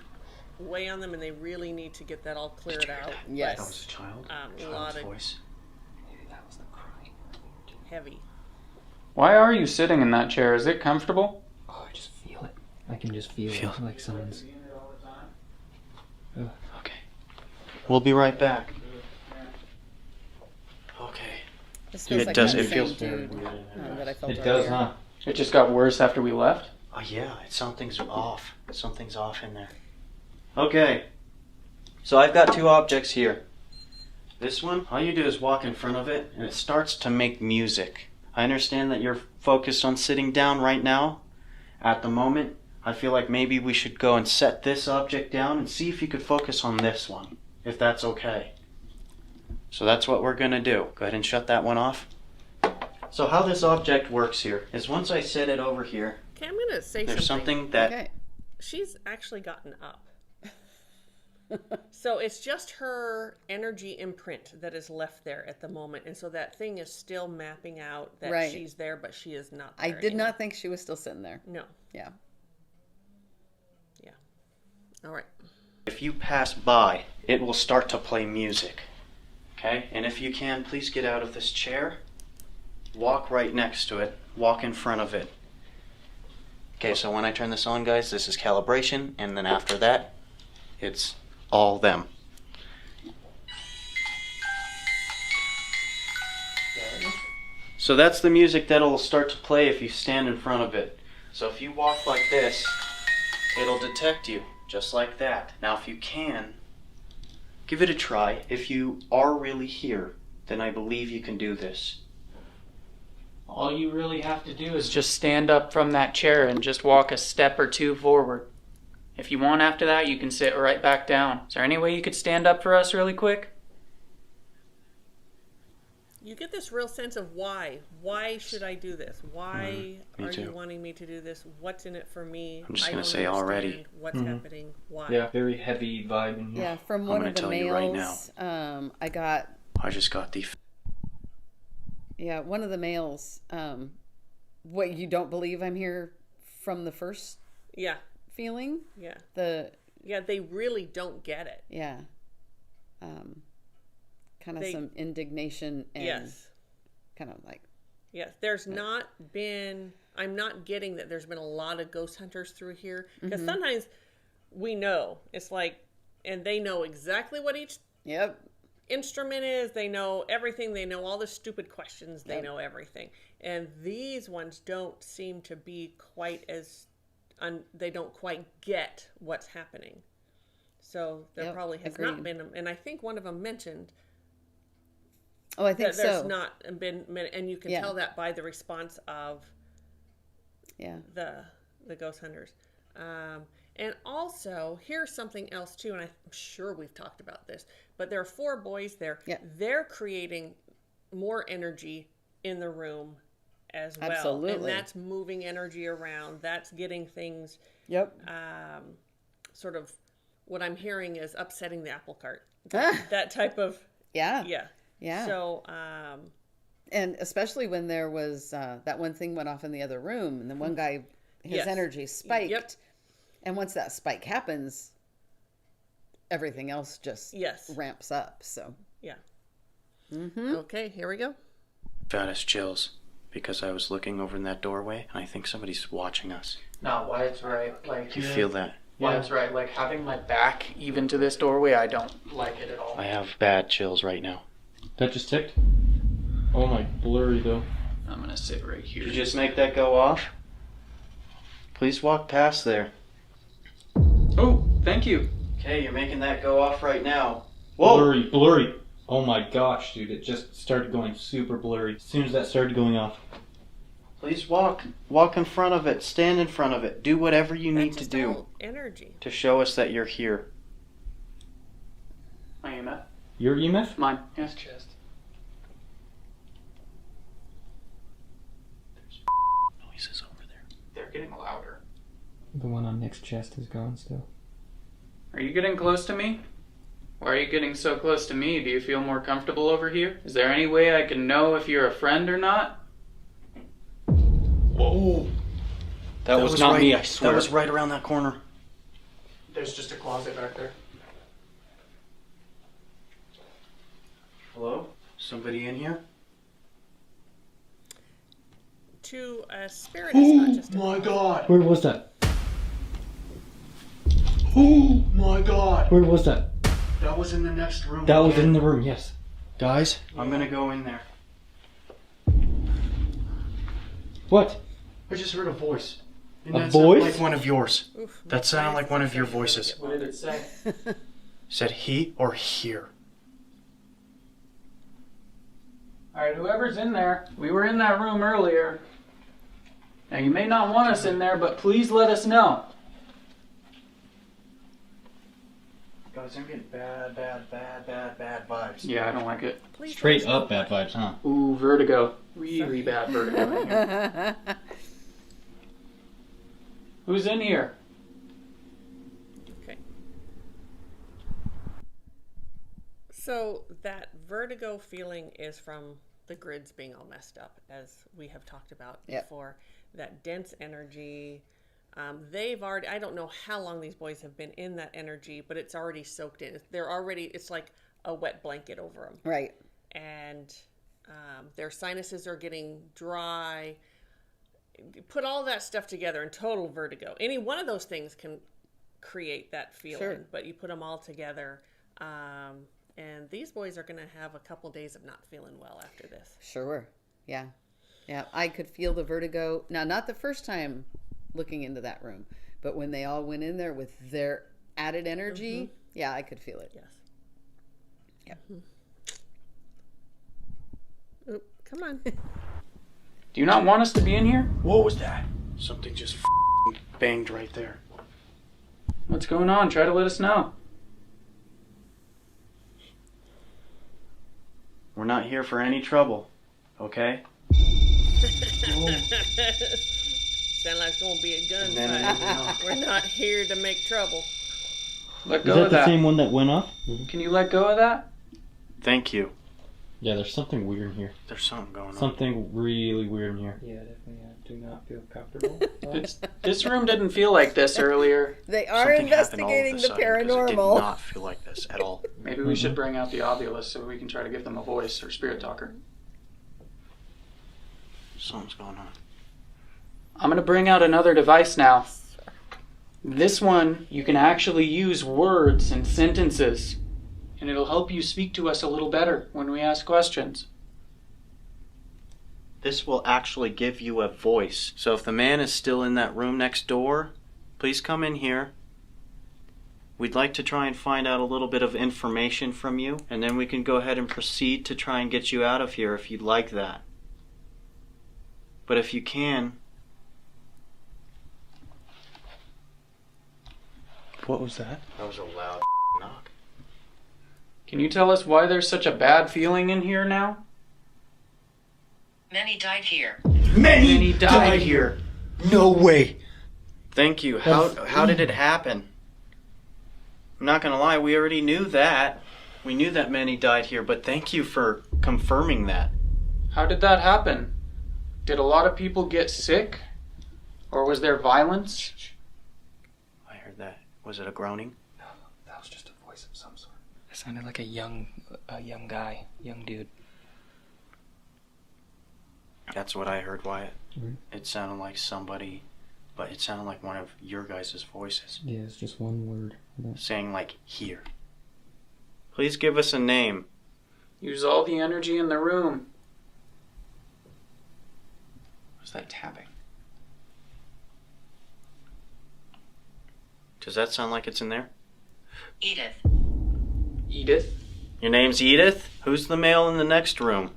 weigh on them, and they really need to get that all cleared out. Yes. That was a child. A lot of voice. Maybe that was the crying. heavy. Why are you sitting in that chair? Is it comfortable? Oh, I just feel it. I can just feel Feel it. Like someone's. Okay. We'll be right back. Okay. This feels It like does- that it same feels dude that I felt It earlier. does, huh? It just got worse after we left? Oh yeah, something's off. Something's off in there. Okay. So I've got two objects here. This one, all you do is walk in front of it and it starts to make music. I understand that you're focused on sitting down right now. At the moment, I feel like maybe we should go and set this object down and see if you could focus on this one, if that's okay. So that's what we're gonna do. Go ahead and shut that one off. So how this object works here is once I set it over here, Okay, I'm going to say there's something that Okay. She's actually gotten up. So it's just her energy imprint that is left there at the moment. And so that thing is still mapping out that Right. she's there, but she is not I there did anymore. not think she was still sitting there. No. Yeah. Yeah. All right. if you pass by, it will start to play music. Okay? And if you can, please get out of this chair. Walk right next to it. Walk in front of it. Okay, so when I turn this on, guys, this is calibration, and then after that, it's all them. So that's the music that'll start to play if you stand in front of it. So if you walk like this, it'll detect you, just like that. Now if you can, give it a try. If you are really here, then I believe you can do this. All you really have to do is just stand up from that chair and just walk a step or two forward. If you want after that, you can sit right back down. Is there any way you could stand up for us really quick? You get this real sense of why. Why should I do this? Why me are too. you wanting me to do this? What's in it for me? I'm just I gonna don't say already. understand What's happening? Why? Yeah, very heavy vibe in here. Yeah, from I'm one gonna of the tell you right males, I got, I just got the... one of the males, what, you don't believe I'm here from the first Yeah. feeling? Yeah. Yeah, they really don't get it. Yeah. Kind of They- some indignation and Yes. kind of like, Yes. There's not been, I'm not getting that there's been a lot of ghost hunters through here. Because sometimes we know. It's like, and they know exactly what each yep, instrument is. They know everything. They know all the stupid questions. They Yep. know everything. And these ones don't seem to be quite as, they don't quite get what's happening. So there Yep, probably has agreed. not been, and I think one of them mentioned oh, I think that there's so. not been, and you can Yeah. tell that by the response of Yeah. the ghost hunters. And also, here's something else too, and I'm sure we've talked about this, but there are 4 boys there. Yeah. They're creating more energy in the room as well. Absolutely. And that's moving energy around. That's getting things, Yep. sort of, what I'm hearing is upsetting the apple cart. Ah, That type of, yeah. yeah. Yeah. So, And especially when there was that one thing went off in the other room, and the one guy, his energy spiked. Yep. And once that spike happens, everything else just ramps up. So yeah. Okay, here we go. Got us chills because I was looking over in that doorway and I think somebody's watching us. No, Wyatt's right. Like, You feel that? Wyatt's right. Like, having my back even to this doorway, I don't like it at all. I have bad chills right now. That just ticked? Oh my, blurry though. I'm gonna sit right here. Did you just make that go off? Please walk past there. Oh, thank you. Okay, you're making that go off right now. Whoa! Blurry. Oh my gosh, dude, it just started going super blurry as soon as that started going off. Please walk. Walk in front of it. Stand in front of it. Do whatever you need to do all energy. to show us that you're here. My EMF? Your EMF? Mine. Yes, chest. Noises over there. They're getting louder. The one on Nick's chest is gone still. Are you getting close to me? Why are you getting so close to me? Do you feel more comfortable over here? Is there any way I can know if you're a friend or not? Whoa! That was not me, I swear. That was right around that corner. There's just a closet back there. Hello? Somebody in here? To a spirit is not just a My God! Where was that? Oh my God! Where was that? That was in the next room. That was again. in the room, yes. Guys, I'm gonna go in there. What? I just heard a voice. And A that sounded voice? like one of yours. Oof, That sounded like one of your voices. What did it say? Said he or here. Alright, whoever's in there, we were in that room earlier. Now, you may not want us in there, but please let us know. Guys, I'm getting bad vibes. Yeah, I don't like it. Please Straight let us up bad vibes, huh? Ooh, vertigo. Really bad vertigo in here. Who's in here? Okay. So that vertigo feeling is from the grids being all messed up, as we have talked about before. That dense energy. They've already, I don't know how long these boys have been in that energy, but it's already soaked in. They're already, it's like a wet blanket over them. right. And their sinuses are getting dry. Put all that stuff together in total vertigo. Any one of those things can create that feeling, but you put them all together. And these boys are going to have a couple days of not feeling well after this. Sure. Yeah. Yeah. I could feel the vertigo. Now, not the first time looking into that room, but when they all went in there with their added energy, yeah, I could feel it. Yes. Yep. Oop, come on. Do you not want us to be in here? What was that? Something just banged right there. What's going on? Try to let us know. We're not here for any trouble, okay? Sound like it's going to be a And then gunfight. We're not here to make trouble. Let Is go that of the that. same one that went off? Can you let go of that? Thank you. Yeah, there's something weird in here. There's something going on. Something really weird in here. Yeah, definitely. I do not feel comfortable. This room didn't feel like this earlier. They are Something happened all of a investigating the sudden, 'cause It did paranormal. not feel like this at all. Maybe we should bring out the Obulus so we can try to give them a voice or spirit talker. Something's going on. I'm going to bring out another device now. This one, you can actually use words and sentences, and it'll help you speak to us a little better when we ask questions. This will actually give you a voice. So if the man is still in that room next door, please come in here. We'd like to try and find out a little bit of information from you, and then we can go ahead and proceed to try and get you out of here if you'd like that. But if you can... What was that? That was a loud knock. Can you tell us why there's such a bad feeling in here now? Many died here. Many died here. No way. Thank you. How did it happen? I'm not gonna lie, we already knew that. We knew that many died here, but thank you for confirming that. How did that happen? Did a lot of people get sick? Or was there violence? I heard that. Was it a groaning? No, that was just a voice of some sort. It sounded like a young guy, young dude. That's what I heard, Wyatt. Mm-hmm. It sounded like somebody, but it sounded like one of your guys' voices. Yeah, it's just one word. Saying, like, here. Please give us a name. Use all the energy in the room. What's that tapping? Does that sound like it's in there? Edith. Edith? Your name's Edith? Who's the male in the next room?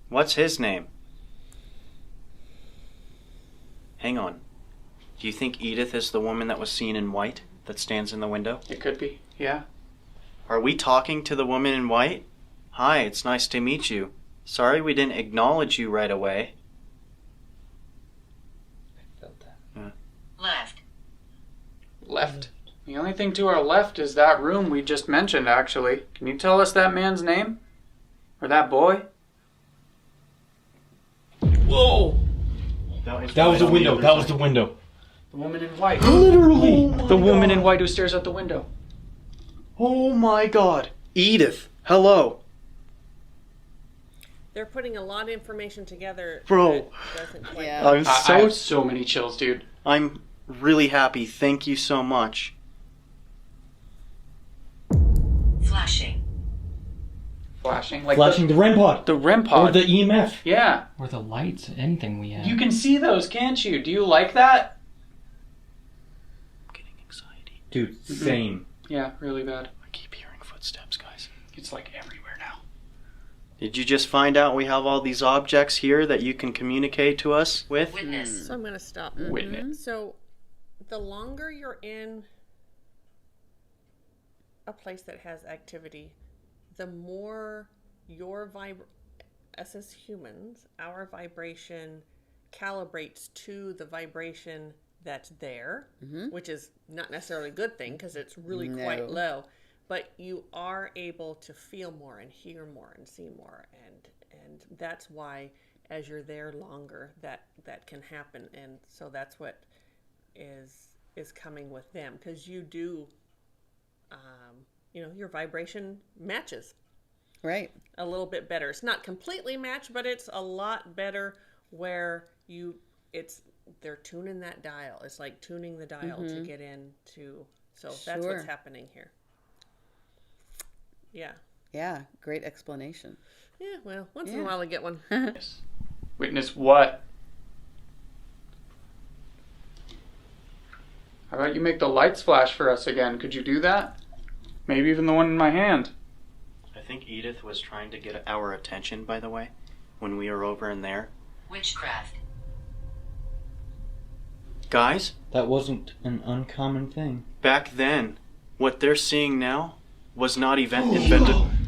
What's his name? Hang on. Do you think Edith is the woman that was seen in white that stands in the window? It could be, yeah. Are we talking to the woman in white? Hi, it's nice to meet you. Sorry we didn't acknowledge you right away. I felt that. Yeah. Left. Left. The only thing to our left is that room we just mentioned, actually. Can you tell us that man's name? Or that boy? Whoa! That was the window. That was the window. The woman in white. Literally! The woman in white who stares out the window. Oh my god. Edith, hello. They're putting a lot of information together. Bro. That doesn't quite Yeah. I'm I have so many chills, dude. I'm really happy. Thank you so much. Flashing. Flashing. Like Flashing the REM pod. the REM pod. Or the EMF. Yeah. Or the lights, anything we have. You can see those, can't you? Do you like that? I'm getting anxiety. Dude, same. Yeah, really bad. I keep hearing footsteps, guys. It's like everywhere now. Did you just find out we have all these objects here that you can communicate to us with? Witness. So I'm going to stop. Witness. So the longer you're in a place that has activity, the more your us as humans, our vibration calibrates to the vibration that's there, which is not necessarily a good thing because it's really quite low. But you are able to feel more and hear more and see more, and that's why as you're there longer, that can happen. And so that's what is coming with them, because you do, your vibration matches Right. a little bit better. It's not completely matched, but it's a lot better where they're tuning that dial. It's like tuning the dial to get into. So that's Sure. what's happening here. Yeah. Yeah. Great explanation. Yeah, well, once in a while I get one. Yes. Witness what? How about you make the lights flash for us again? Could you do that? Maybe even the one in my hand. I think Edith was trying to get our attention, by the way, when we were over in there. Witchcraft. Guys, That wasn't an uncommon thing. back then, what they're seeing now was not invented.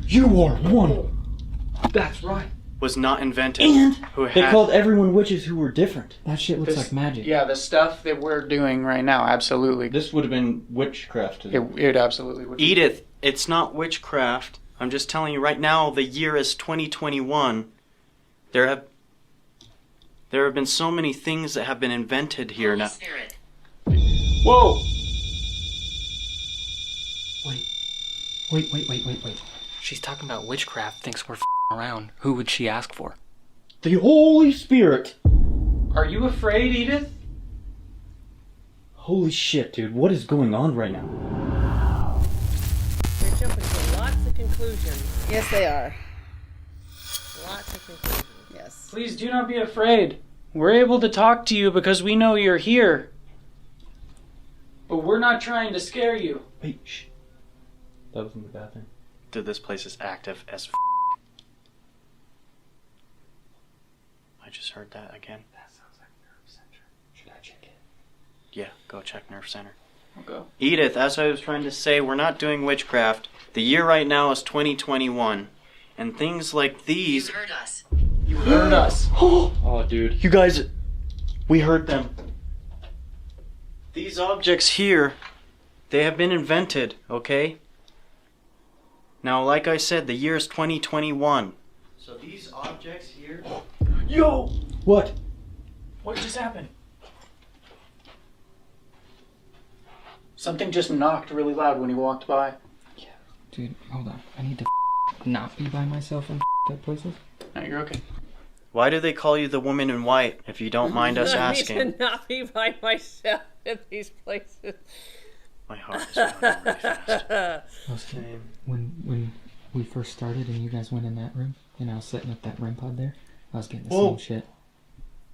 You are one. That's right. Was not invented. And who they had called everyone witches who were different. That shit looks like magic. Yeah, the stuff that we're doing right now, absolutely. This would have been witchcraft. It absolutely would. Edith, it's not witchcraft. I'm just telling you right now, the year is 2021. There have been so many things that have been invented here Holy now. Spirit. Whoa! Wait. She's talking about witchcraft, thinks we're around. Who would she ask for? The Holy Spirit. Are you afraid, Edith? Holy shit, dude. What is going on right now? They're jumping to lots of conclusions. Yes, they are. Lots of conclusions. Yes. Please do not be afraid. We're able to talk to you because we know you're here. But we're not trying to scare you. Wait, shh. That was in the bathroom. Dude, this place is active as I just heard that again. That sounds like nerve center. Should I check it? Yeah, go check Nerve Center. I'll go. Edith, as I was trying to say, we're not doing witchcraft. The year right now is 2021. And things like these... You heard us. You heard us. Oh, dude. You guys... We heard them. These objects here, they have been invented, okay? Now, like I said, the year is 2021. So these objects here... Yo! What? What just happened? Something just knocked really loud when he walked by. Yeah. Dude, hold on. I need to not be by myself in up places. No, you're okay. Why do they call you the woman in white, if you don't mind us I need asking? to not be by myself in these places. My heart is pounding really fast. Listen, when we first started and you guys went in that room and I was setting up that REM pod there, I was getting the Whoa. same shit.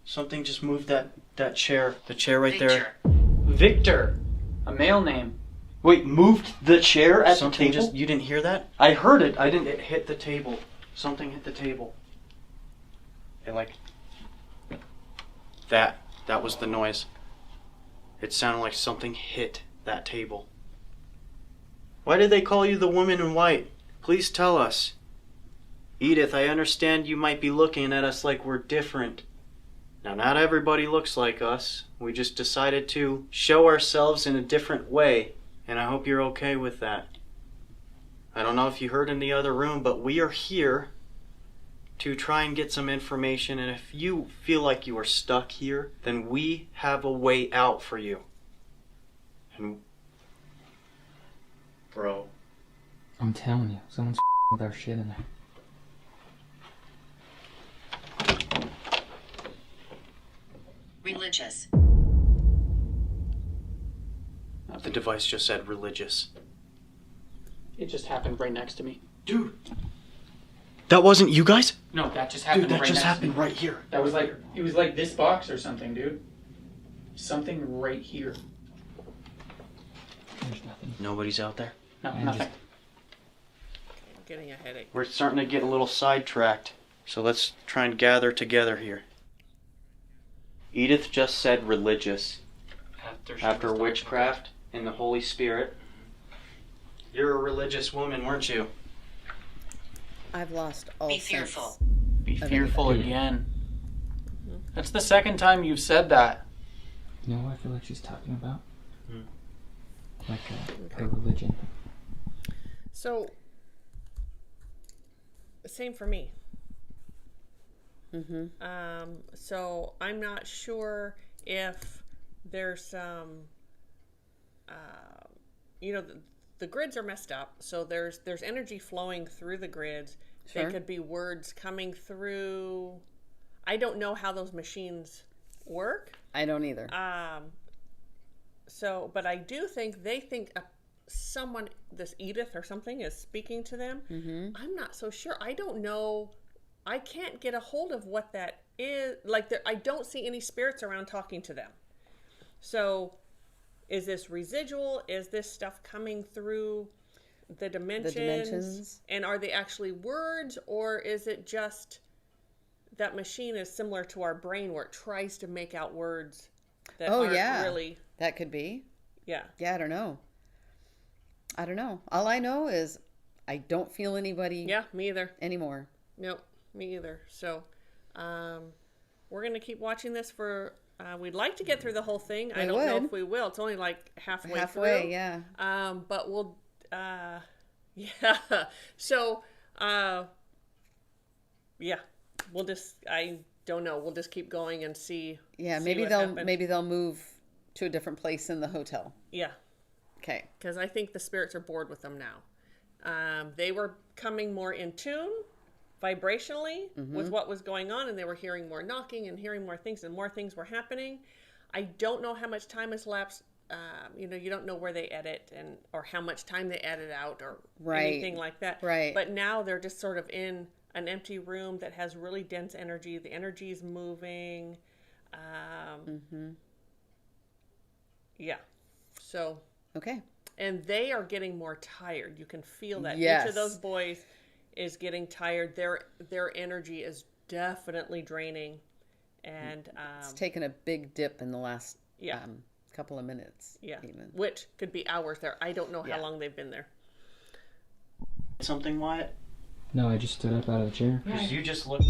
Something just moved that chair. The chair right there. Victor. A male name. Wait, moved the chair at Something the table? just... You didn't hear that? I heard it. I didn't. It hit the table. Something hit the table. It like... That was the noise. It sounded like something hit that table. Why did they call you the woman in white? Please tell us. Edith, I understand you might be looking at us like we're different. Now, not everybody looks like us. We just decided to show ourselves in a different way, and I hope you're okay with that. I don't know if you heard in the other room, but we are here to try and get some information, and if you feel like you are stuck here, then we have a way out for you. And... Bro. I'm telling you, someone's with our shit in there. Religious. The device just said religious. It just happened right next to me. Dude! That wasn't you guys? No, that just happened Dude, that right just next happened to me. right here. That was like, it was like this box or something, dude. Something right here. There's nothing. Nobody's out there? No, I'm nothing. I'm getting a headache. We're starting to get a little sidetracked. So let's try and gather together here. Edith just said religious. After witchcraft and the Holy Spirit. You're a religious woman, weren't you? I've lost all Be sense. fearful. Be of fearful anything. again. That's the second time you've said that. You know what I feel like she's talking about? Hmm. Like her religion. So, same for me. Mm-hmm. So I'm not sure if there's some, the grids are messed up. So there's energy flowing through the grids. Sure. There could be words coming through. I don't know how those machines work. I don't either. So, but I do think they think someone, this Edith or something, is speaking to them. Mm-hmm. I'm not so sure. I don't know. I can't get a hold of what that is. Like, I don't see any spirits around talking to them. So, is this residual? Is this stuff coming through the dimensions? And are they actually words? Or is it just that machine is similar to our brain where it tries to make out words that aren't really... That could be. Yeah. Yeah, I don't know. All I know is I don't feel anybody Yeah, me either. anymore. Nope, me either. So, we're going to keep watching this for... we'd like to get through the whole thing. I don't know if we will. It's only like halfway through. Yeah. But we'll... yeah. So, yeah. We'll just... I don't know. We'll just keep going and see. Yeah, see maybe what they'll happens. maybe they'll move to a different place in the hotel. Yeah. Okay. Because I think the spirits are bored with them now. They were coming more in tune vibrationally with what was going on, and they were hearing more knocking and hearing more things, and more things were happening. I don't know how much time has lapsed. You don't know where they edit or how much time they edit out or anything like that. Right. But now they're just sort of in an empty room that has really dense energy. The energy is moving. Yeah. So. Okay. And they are getting more tired. You can feel that. Yes. Each of those boys is getting tired. Their energy is definitely draining. And It's taken a big dip in the last couple of minutes. Yeah. Even. Which could be hours there. I don't know how long they've been there. Something, Wyatt? No, I just stood up out of the chair. Because you just looked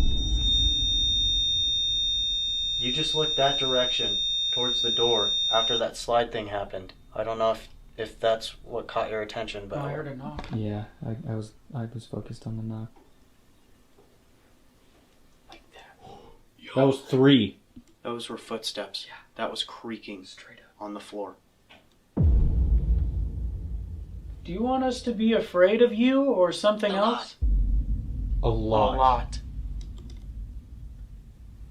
that direction towards the door after that slide thing happened. I don't know if if that's what caught your attention. But I heard a knock. Yeah, I was focused on the knock. That was 3. those were footsteps. Yeah. That was creaking straight up on the floor. Do you want us to be afraid of you or something else? A lot. A lot.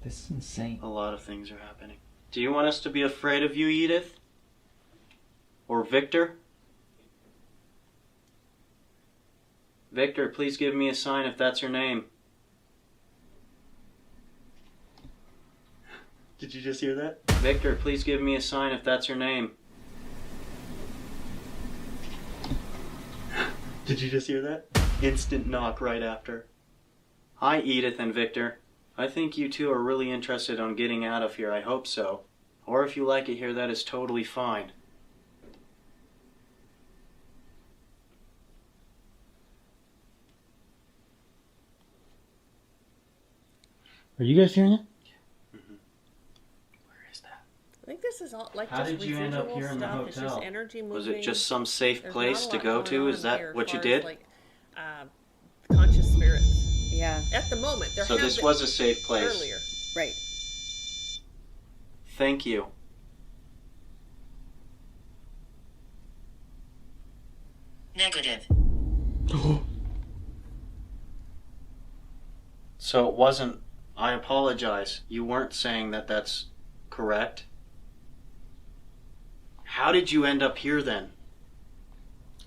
This is insane. A lot of things are happening. Do you want us to be afraid of you, Edith? Or Victor? Victor, please give me a sign if that's your name. Did you just hear that? Victor, please give me a sign if that's your name. Did you just hear that? Instant knock right after. Hi, Edith and Victor. I think you two are really interested on getting out of here. I hope so. Or if you like it here, that is totally fine. Are you guys hearing it? Where is that? I think this is all like How just did you end up residual here in the stuff. It's just hotel? energy moving. Was it just some safe There's place not a to lot go going to? on Is that here as what you far as, did? like, conscious spirits. Yeah. At the moment, there So have this been was a safe place. earlier. Right. Thank you. Negative. So it wasn't, I apologize. You weren't saying that that's correct. How did you end up here then?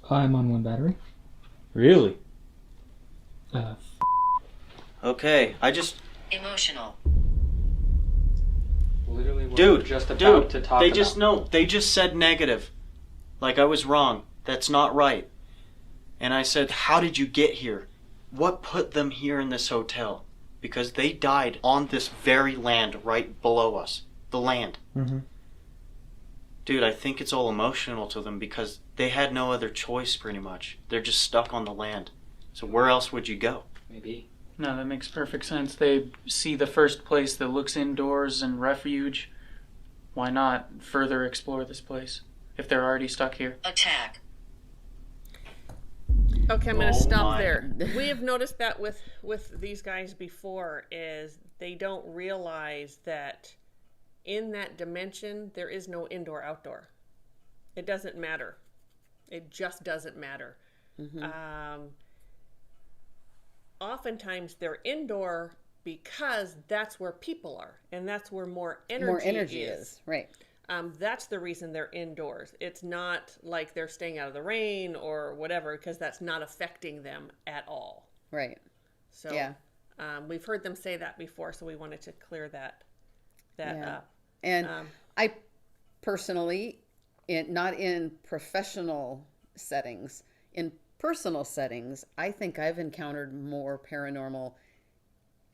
I'm on one battery. Really? Okay, I just... Emotional. Literally, what Dude, we're just about to talk they about. just, no, they just said negative. Like I was wrong. That's not right. And I said, how did you get here? What put them here in this hotel? Because they died on this very land right below us. The land. Mm-hmm. Dude, I think it's all emotional to them because they had no other choice pretty much. They're just stuck on the land. So where else would you go? Maybe. No, that makes perfect sense. They see the first place that looks indoors and refuge. Why not further explore this place if they're already stuck here? Attack. Okay, I'm going to Oh stop my. there. We have noticed that with these guys before is they don't realize that in that dimension there is no indoor outdoor. It doesn't matter. It just doesn't matter. Mm-hmm. Oftentimes they're indoor because that's where people are and that's where more energy is. Right. That's the reason they're indoors. It's not like they're staying out of the rain or whatever, because that's not affecting them at all. Right. So Yeah. We've heard them say that before, so we wanted to clear that Yeah. up. And I personally, not in professional settings, in personal settings, I think I've encountered more paranormal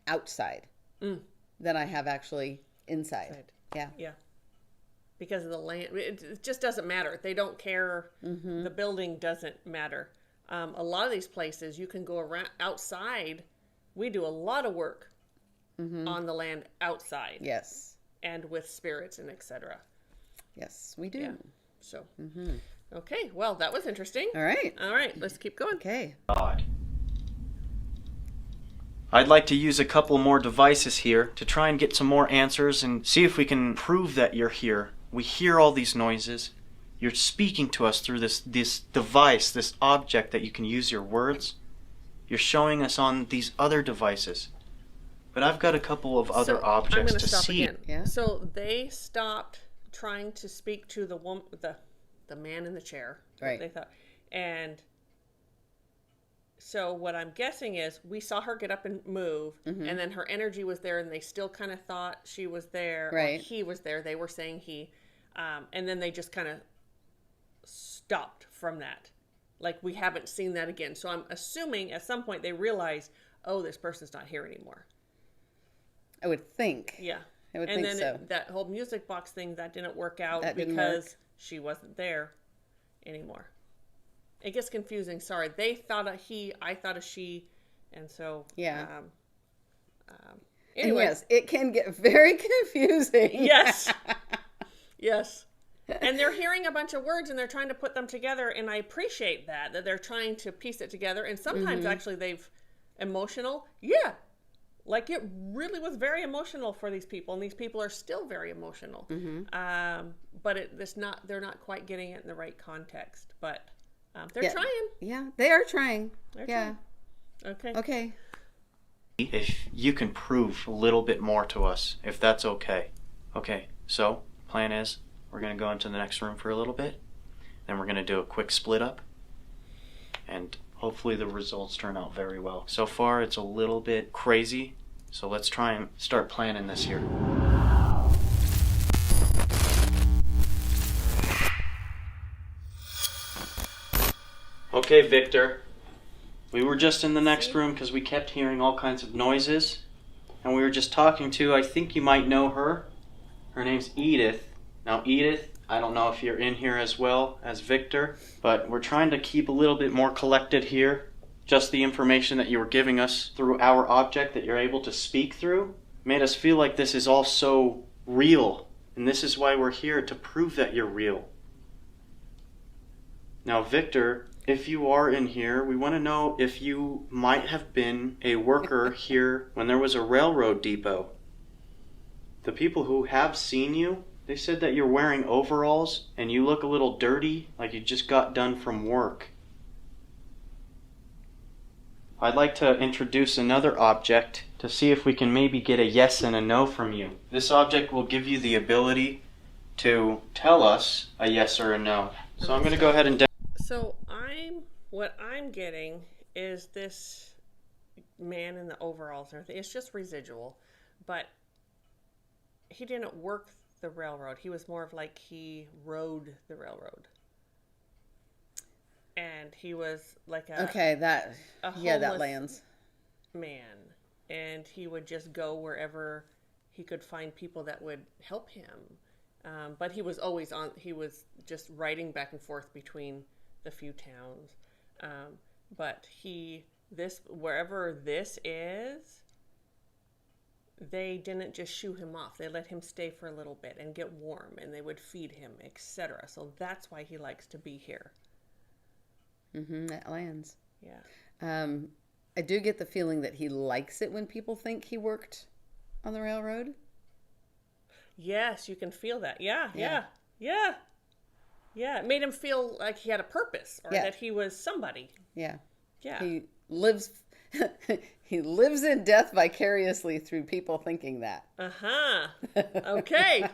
outside than I have actually inside. Yeah. Yeah. Because of the land, it just doesn't matter. They don't care. Mm-hmm. The building doesn't matter. A lot of these places you can go around outside. We do a lot of work on the land outside. Yes. And with spirits and etc. Yes, we do. Yeah. So, okay. Well, that was interesting. All right. All right. Let's keep going. Okay. God. I'd like to use a couple more devices here to try and get some more answers and see if we can prove that you're here. We hear all these noises. You're speaking to us through this device, this object that you can use your words. You're showing us on these other devices. But I've got a couple of other I'm objects going to to stop see. again. Yeah. So they stopped trying to speak to the woman, the man in the chair. Right. They thought, and so what I'm guessing is we saw her get up and move, and then her energy was there, and they still kind of thought she was there. Right. Or he was there. They were saying he, and then they just kind of stopped from that. Like we haven't seen that again. So I'm assuming at some point they realized, oh, this person's not here anymore. I would think. Yeah. I would and think then so. that whole music box thing, that didn't work out That didn't because work. she wasn't there anymore. It gets confusing. Sorry. They thought a he, I thought a she. And so, Yeah. anyway. And yes, it can get very confusing. Yes. Yes. And they're hearing a bunch of words and they're trying to put them together, and I appreciate that they're trying to piece it together. And sometimes actually they've emotional. Yeah. Like it really was very emotional for these people, and these people are still very emotional. But they're not quite getting it in the right context. But they're trying. Yeah, they are trying. They're trying. Okay. Okay. If you can prove a little bit more to us, if that's okay. Okay, so plan is we're going to go into the next room for a little bit, then we're going to do a quick split up, and hopefully the results turn out very well. So far it's a little bit crazy, so let's try and start planning this here. Okay, Victor. We were just in the next room because we kept hearing all kinds of noises, and we were just talking to, I think you might know her. Her name's Edith. Now Edith, I don't know if you're in here as well as Victor, but we're trying to keep a little bit more collected here. Just the information that you were giving us through our object that you're able to speak through made us feel like this is all so real, and this is why we're here, to prove that you're real. Now Victor, if you are in here, we want to know if you might have been a worker here when there was a railroad depot. The people who have seen you, they said that you're wearing overalls and you look a little dirty, like you just got done from work. I'd like to introduce another object to see if we can maybe get a yes and a no from you. This object will give you the ability to tell us a yes or a no. So I'm going to go ahead and... So what I'm getting is this man in the overalls and everything. It's just residual, but he didn't work the railroad. He was more of like he rode the railroad, and he was like that lands man, and he would just go wherever he could find people that would help him. But he was always on. He was just riding back and forth between the few towns. But wherever this is, they didn't just shoo him off. They let him stay for a little bit and get warm, and they would feed him, etc. So that's why he likes to be here. That lands. Yeah. I do get the feeling that he likes it when people think he worked on the railroad. Yes, you can feel that. Yeah. It made him feel like he had a purpose, or that he was somebody. Yeah. Yeah. He lives in death vicariously through people thinking that. Okay.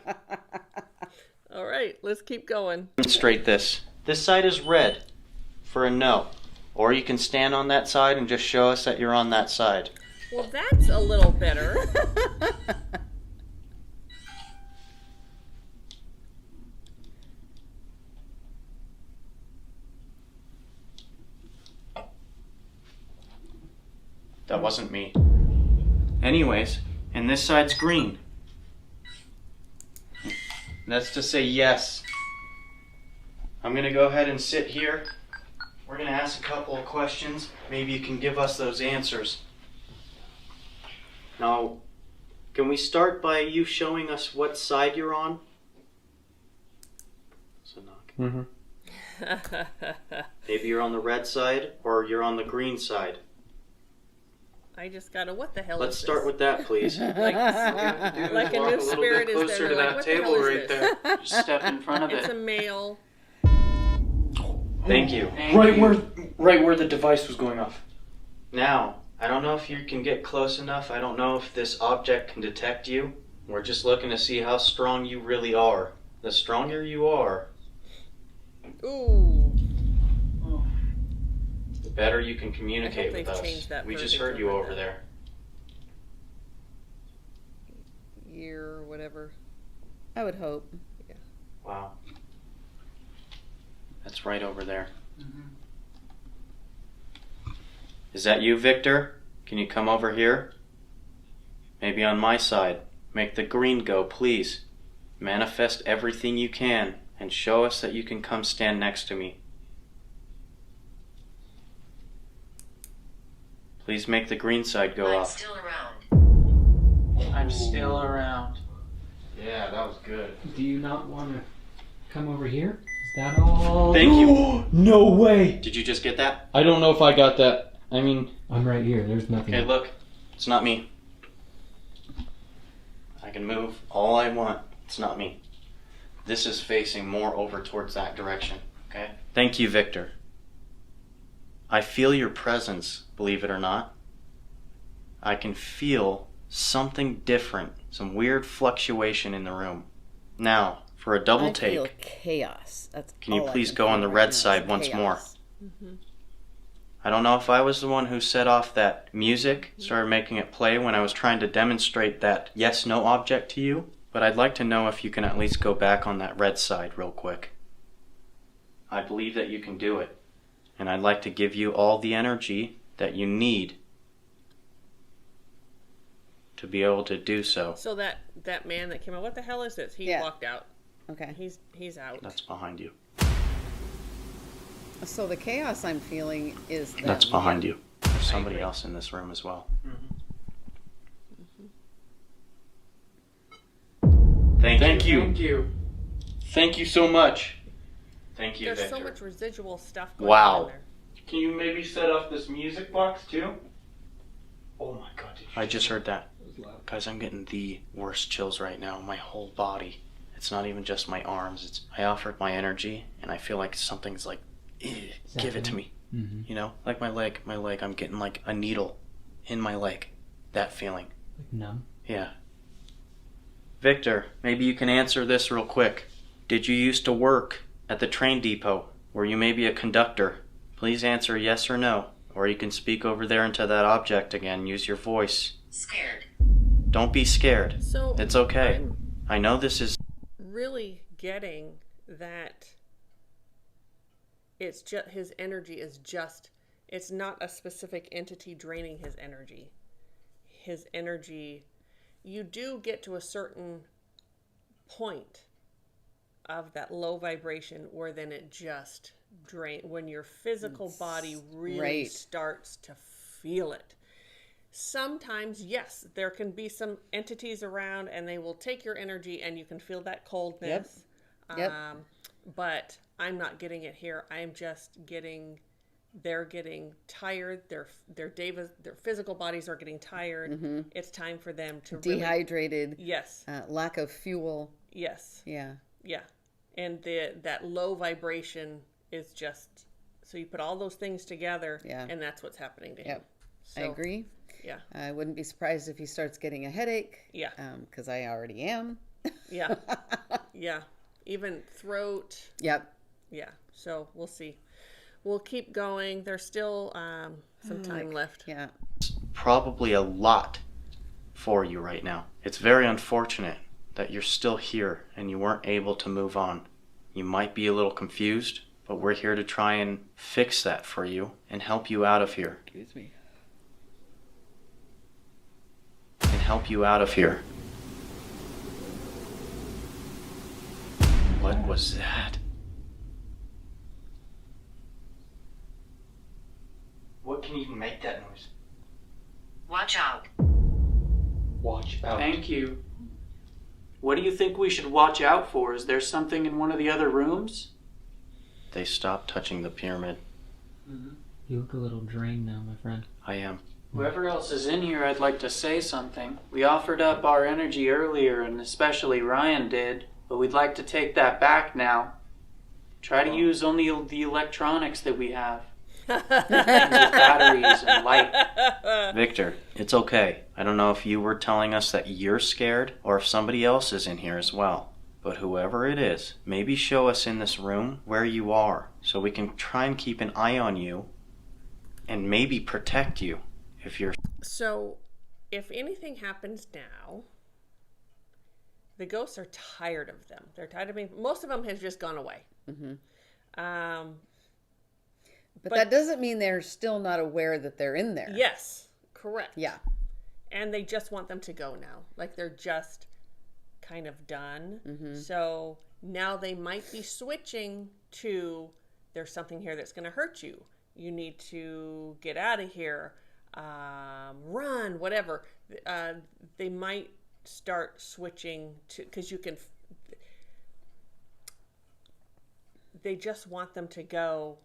All right, let's keep going. Demonstrate this. This side is red for a no. Or you can stand on that side and just show us that you're on that side. Well, that's a little better. That wasn't me. Anyways, and this side's green. That's to say yes. I'm going to go ahead and sit here. We're going to ask a couple of questions. Maybe you can give us those answers. Now, can we start by you showing us what side you're on? So knock. Maybe you're on the red side or you're on the green side. I just gotta, what the hell Let's is start this? with that, please. Like a new spirit is closer there. to Like, that what table the hell right is this? there. Just step in front of It's it. a male. Thank you. Right where the device was going off. Now, I don't know if you can get close enough. I don't know if this object can detect you. We're just looking to see how strong you really are. The stronger you are, Ooh. the better you can communicate with they've changed us. that We just verbiage heard you over over there. Year or whatever. I would hope. Yeah. Wow. That's right over there. Is that you, Victor? Can you come over here? Maybe on my side. Make the green go, please. Manifest everything you can and show us that you can come stand next to me. Please make the green side go I'm off. still around. I'm still around. Yeah, that was good. Do you not want to come over here. Is that all? Thank you. No way! Did you just get that? I don't know if I got that. I mean... I'm right here. There's nothing. Okay, look. It's not me. I can move all I want. It's not me. This is facing more over towards that direction, okay? Thank you, Victor. I feel your presence, believe it or not. I can feel something different, some weird fluctuation in the room. Now, for a double take, feel chaos. That's can you all I please can go feel on the right red now side is once chaos. more? I don't know if I was the one who set off that music, started making it play when I was trying to demonstrate that yes-no object to you, but I'd like to know if you can at least go back on that red side real quick. I believe that you can do it, and I'd like to give you all the energy that you need to be able to do so. So that man that came out, what the hell is this? He walked out. Okay. He's out. That's behind you. So the chaos I'm feeling is that That's behind you. There's somebody else in this room as well. Thank you. Thank you. Thank you so much. Thank you, There's Victor. so much residual stuff going Wow. on there. Can you maybe set off this music box too? Oh my god, did you I just heard that. That was loud. Guys, I'm getting the worst chills right now. My whole body. It's not even just my arms. I offered my energy, and I feel like something's like, give it to me. Mm-hmm. You know? Like my leg. I'm getting like a needle in my leg. That feeling. Like numb. Yeah. Victor, maybe you can answer this real quick. Did you used to work at the train depot? Were you maybe a conductor? Please answer yes or no. Or you can speak over there into that object again. Use your voice. Scared. Don't be scared. So It's okay. I'm I know this is... really getting that it's just his energy is just, it's not a specific entity draining his energy. His energy, you do get to a certain point of that low vibration where then it just drain when your physical body really starts to feel it. Sometimes, yes, there can be some entities around and they will take your energy and you can feel that coldness. Yep. But I'm not getting it here. I'm just getting, they're getting tired. Their physical bodies are getting tired. Mm-hmm. It's time for them to dehydrated. Really, yes. Lack of fuel. Yes. Yeah. Yeah. And that low vibration is just, so you put all those things together and that's what's happening to him. Yep. So, I agree. Yeah. I wouldn't be surprised if he starts getting a headache. Yeah. Because I already am. Yeah. Yeah. Even throat. Yep. Yeah. So we'll see. We'll keep going. There's still some time left. Yeah. probably a lot for you right now. It's very unfortunate that you're still here and you weren't able to move on. You might be a little confused, but we're here to try and fix that for you and help you out of here. Excuse me. And help you out of here. What was that? What can even make that noise? Watch out. Watch out. Thank you. What do you think we should watch out for? Is there something in one of the other rooms? They stopped touching the pyramid. Mm-hmm. You look a little drained now, my friend. I am. Whoever else is in here, I'd like to say something. We offered up our energy earlier, and especially Ryan did, but we'd like to take that back now. Try to use only the electronics that we have. Things with batteries and light. Victor, it's okay. I don't know if you were telling us that you're scared or if somebody else is in here as well. But whoever it is, maybe show us in this room where you are so we can try and keep an eye on you and maybe protect you if you're... So, if anything happens now, the ghosts are tired of them. They're tired of being... Most of them has just gone away. Mm-hmm. But that doesn't mean they're still not aware that they're in there. Yes, correct. Yeah. And they just want them to go now. Like they're just kind of done. Mm-hmm. So now they might be switching to there's something here that's going to hurt you. You need to get out of here, run, whatever. They might start switching to, because you can, they just want them to go.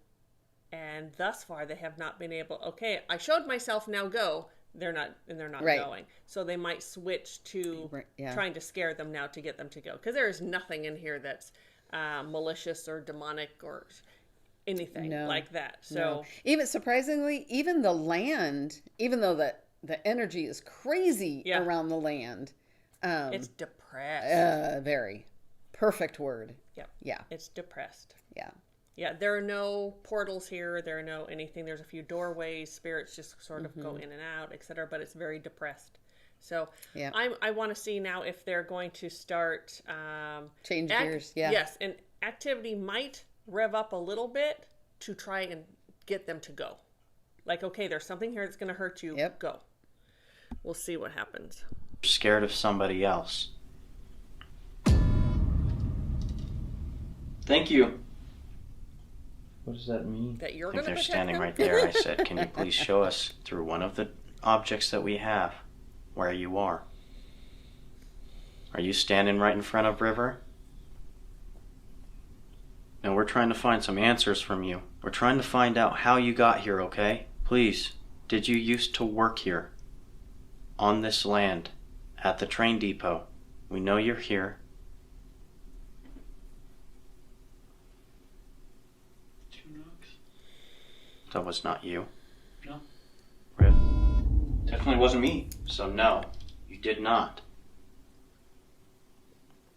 And thus far, they have not been able. Okay, I showed myself. Now go. They're not Right. going. So they might switch to trying to scare them now to get them to go. Because there is nothing in here that's malicious or demonic or anything like that. So even surprisingly, even the land, even though the energy is crazy around the land, it's depressed. very perfect word. Yep. Yeah. It's depressed. Yeah. Yeah, there are no portals here. There are no anything. There's a few doorways. Spirits just sort of go in and out, etc. But it's very depressed. So I want to see now if they're going to start change gears. Yeah. Yes, and activity might rev up a little bit to try and get them to go. Like, okay, there's something here that's going to hurt you. Yep. Go. We'll see what happens. Scared of somebody else. Thank you. What does that mean? That you're I going think to they're standing right there. I said, can you please show us through one of the objects that we have where you are? Are you standing right in front of River? No, we're trying to find some answers from you. We're trying to find out how you got here, okay? Please, did you used to work here? On this land? At the train depot? We know you're here. That was not you. No. Rip. Definitely wasn't me. So no, you did not.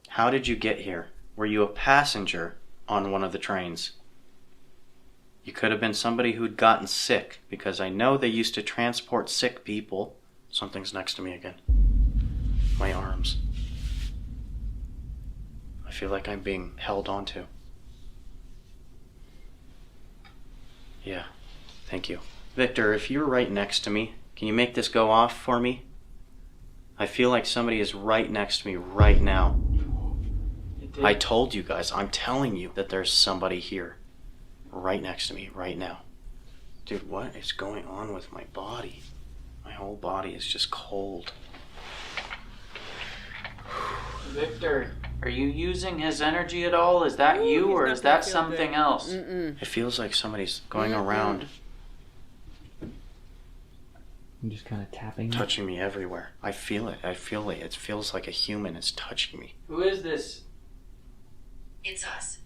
How did you get here? Were you a passenger on one of the trains? You could have been somebody who'd gotten sick, because I know they used to transport sick people. Something's next to me again. My arms. I feel like I'm being held onto. Yeah. Thank you. Victor, if you're right next to me, can you make this go off for me? I feel like somebody is right next to me right now. I told you guys, I'm telling you that there's somebody here. Right next to me, right now. Dude, what is going on with my body? My whole body is just cold. Victor, are you using his energy at all? Is that you, or is that something else? It feels like somebody's going around, I'm just kind of tapping. touching me everywhere. I feel it. It feels like a human is touching me. Who is this? It's us.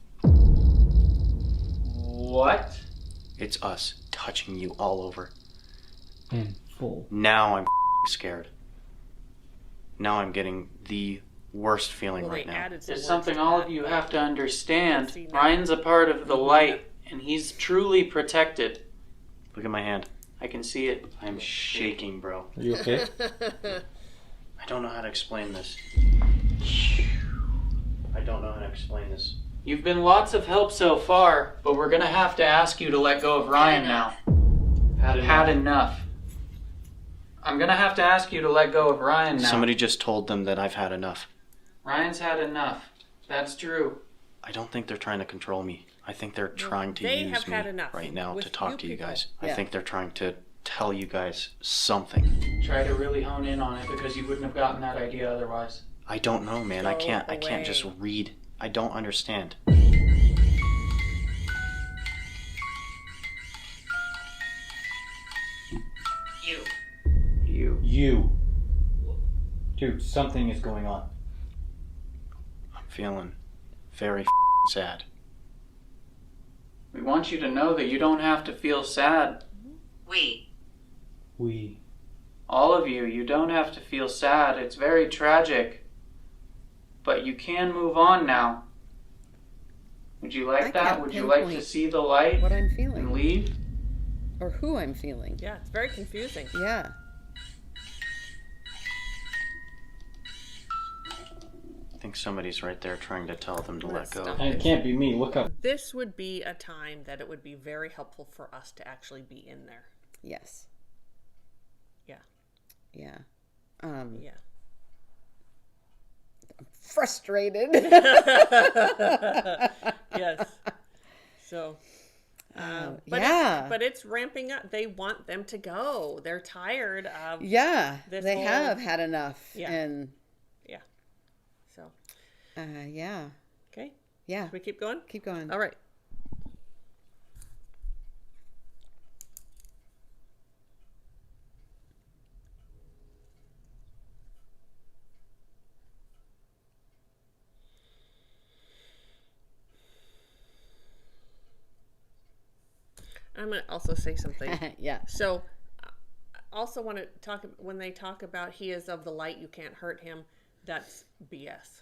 What? It's us touching you all over. And full. Now I'm scared. Now I'm getting the worst feeling right now. There's something all of you have to understand. Ryan's a part of the light, and he's truly protected. Look at my hand. I can see it. I'm shaking, bro. Are you okay? I don't know how to explain this. I don't know how to explain this. You've been lots of help so far, but we're gonna have to ask you to let go of Ryan now. Had enough. I'm gonna have to ask you to let go of Ryan now. Somebody just told them that I've had enough. Ryan's had enough. That's true. I don't think they're trying to control me. I think they're trying to use me right now to talk to you guys. I think they're trying to tell you guys something. Try to really hone in on it, because you wouldn't have gotten that idea otherwise. I don't know, man. I can't just read. I don't understand. You. Dude, something is going on. I'm feeling very sad. We want you to know that you don't have to feel sad. We. All of you, you don't have to feel sad. It's very tragic. But you can move on now. Would you like that? Would you like to see the light? What I'm feeling. And leave? Or who I'm feeling. Yeah, it's very confusing. Yeah. I think somebody's right there trying to tell them to let go. It can't be me. Look up. This would be a time that it would be very helpful for us to actually be in there. Yes. Yeah. Yeah. Yeah. I'm frustrated. Yes. So. But it's ramping up. They want them to go. They're tired of. Yeah. This They whole... have had enough. Yeah. And. Yeah. So. Yeah. Okay. Yeah. Should we keep going? Keep going. All right. I'm going to also say something. Yeah. So, I also want to talk, when they talk about he is of the light, you can't hurt him, that's BS.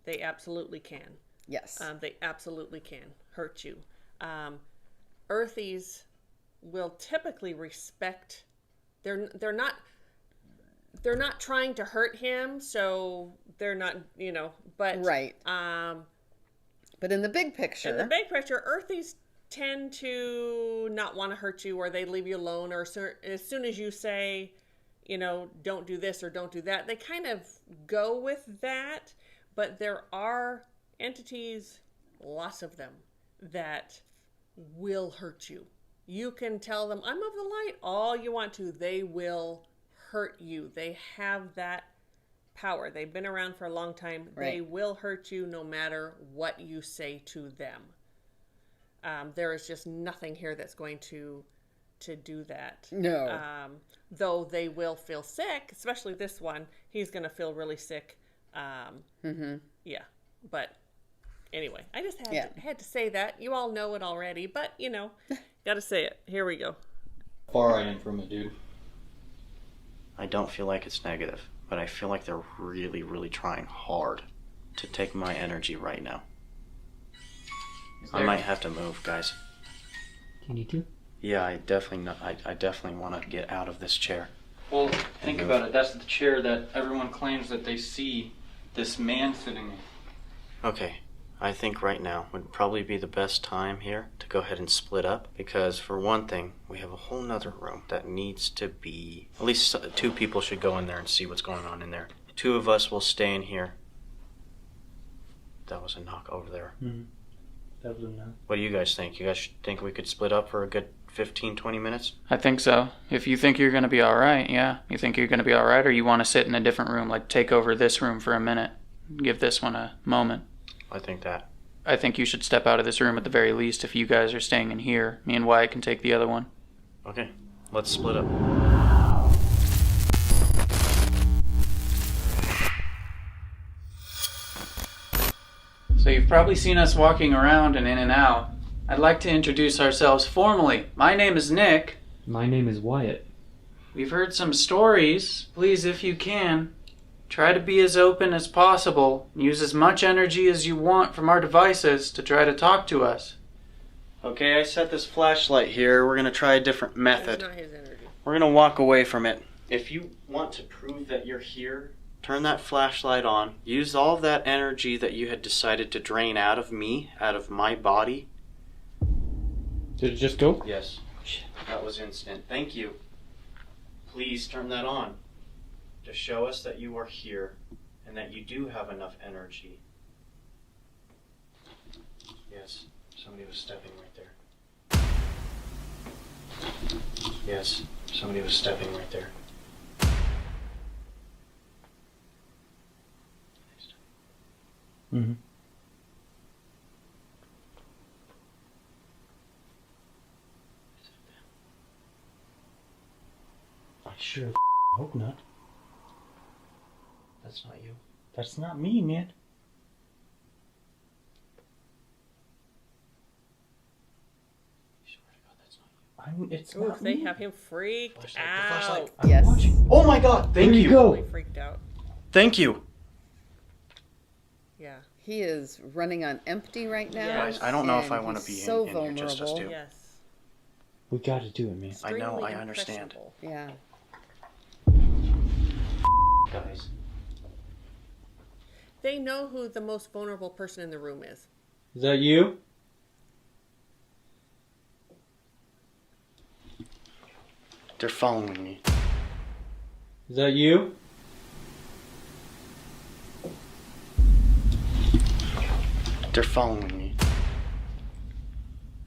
They absolutely can. Yes. They absolutely can hurt you. Earthies will typically respect, they're not trying to hurt him, so they're not, but right. But in the big picture, Earthies tend to not want to hurt you, or they leave you alone, or as soon as you say, don't do this or don't do that, they kind of go with that. But there are entities, lots of them, that will hurt you. You can tell them, I'm of the light, all you want to. They will hurt you. They have that power. They've been around for a long time. Right. They will hurt you no matter what you say to them. There is just nothing here that's going to do that. No. Though they will feel sick, especially this one. He's going to feel really sick. Yeah. But anyway, I just had to say that. You all know it already, but, got to say it. Here we go. How far I am from it, dude. I don't feel like it's negative, but I feel like they're really, really trying hard to take my energy right now. I might have to move, guys. Do you need to? Yeah, I definitely want to get out of this chair. Well, think about it. That's the chair that everyone claims that they see this man sitting in. Okay, I think right now would probably be the best time here to go ahead and split up, because for one thing, we have a whole nother room that needs to be, at least 2 people should go in there and see what's going on in there. 2 of us will stay in here. That was a knock over there. Mm-hmm. That was a knock. What do you guys think? You guys think we could split up for a good 15-20 minutes? I think so. If you think you're going to be alright, yeah. You think you're going to be alright, or you want to sit in a different room, like take over this room for a minute. Give this one a moment. I think that. I think you should step out of this room at the very least if you guys are staying in here. Me and Wyatt can take the other one. Okay, let's split up. So you've probably seen us walking around and in and out. I'd like to introduce ourselves formally. My name is Nick. My name is Wyatt. We've heard some stories. Please, if you can, try to be as open as possible. Use as much energy as you want from our devices to try to talk to us. Okay, I set this flashlight here. We're going to try a different method. It's not his energy. We're going to walk away from it. If you want to prove that you're here, turn that flashlight on. Use all of that energy that you had decided to drain out of me, out of my body. Did it just go? Yes. That was instant. Thank you. Please turn that on to show us that you are here and that you do have enough energy. Yes, somebody was stepping right there. Yes, somebody was stepping right there. Mm-hmm. I sure hope not. That's not you. That's not me, man. It's Ooh, not they me. have him freaked Flashlight, out. Yes. Oh my God! Thank you. Totally freaked out. Thank you. Yeah. He is running on empty right now. Guys, I don't know if I and want to he's be so in here just us vulnerable. two. Yes. We got to do it, man. I know, Extremely I understand. impressionable. Yeah. Guys. They know who the most vulnerable person in the room is. Is that you? They're following me. Is that you? They're following me.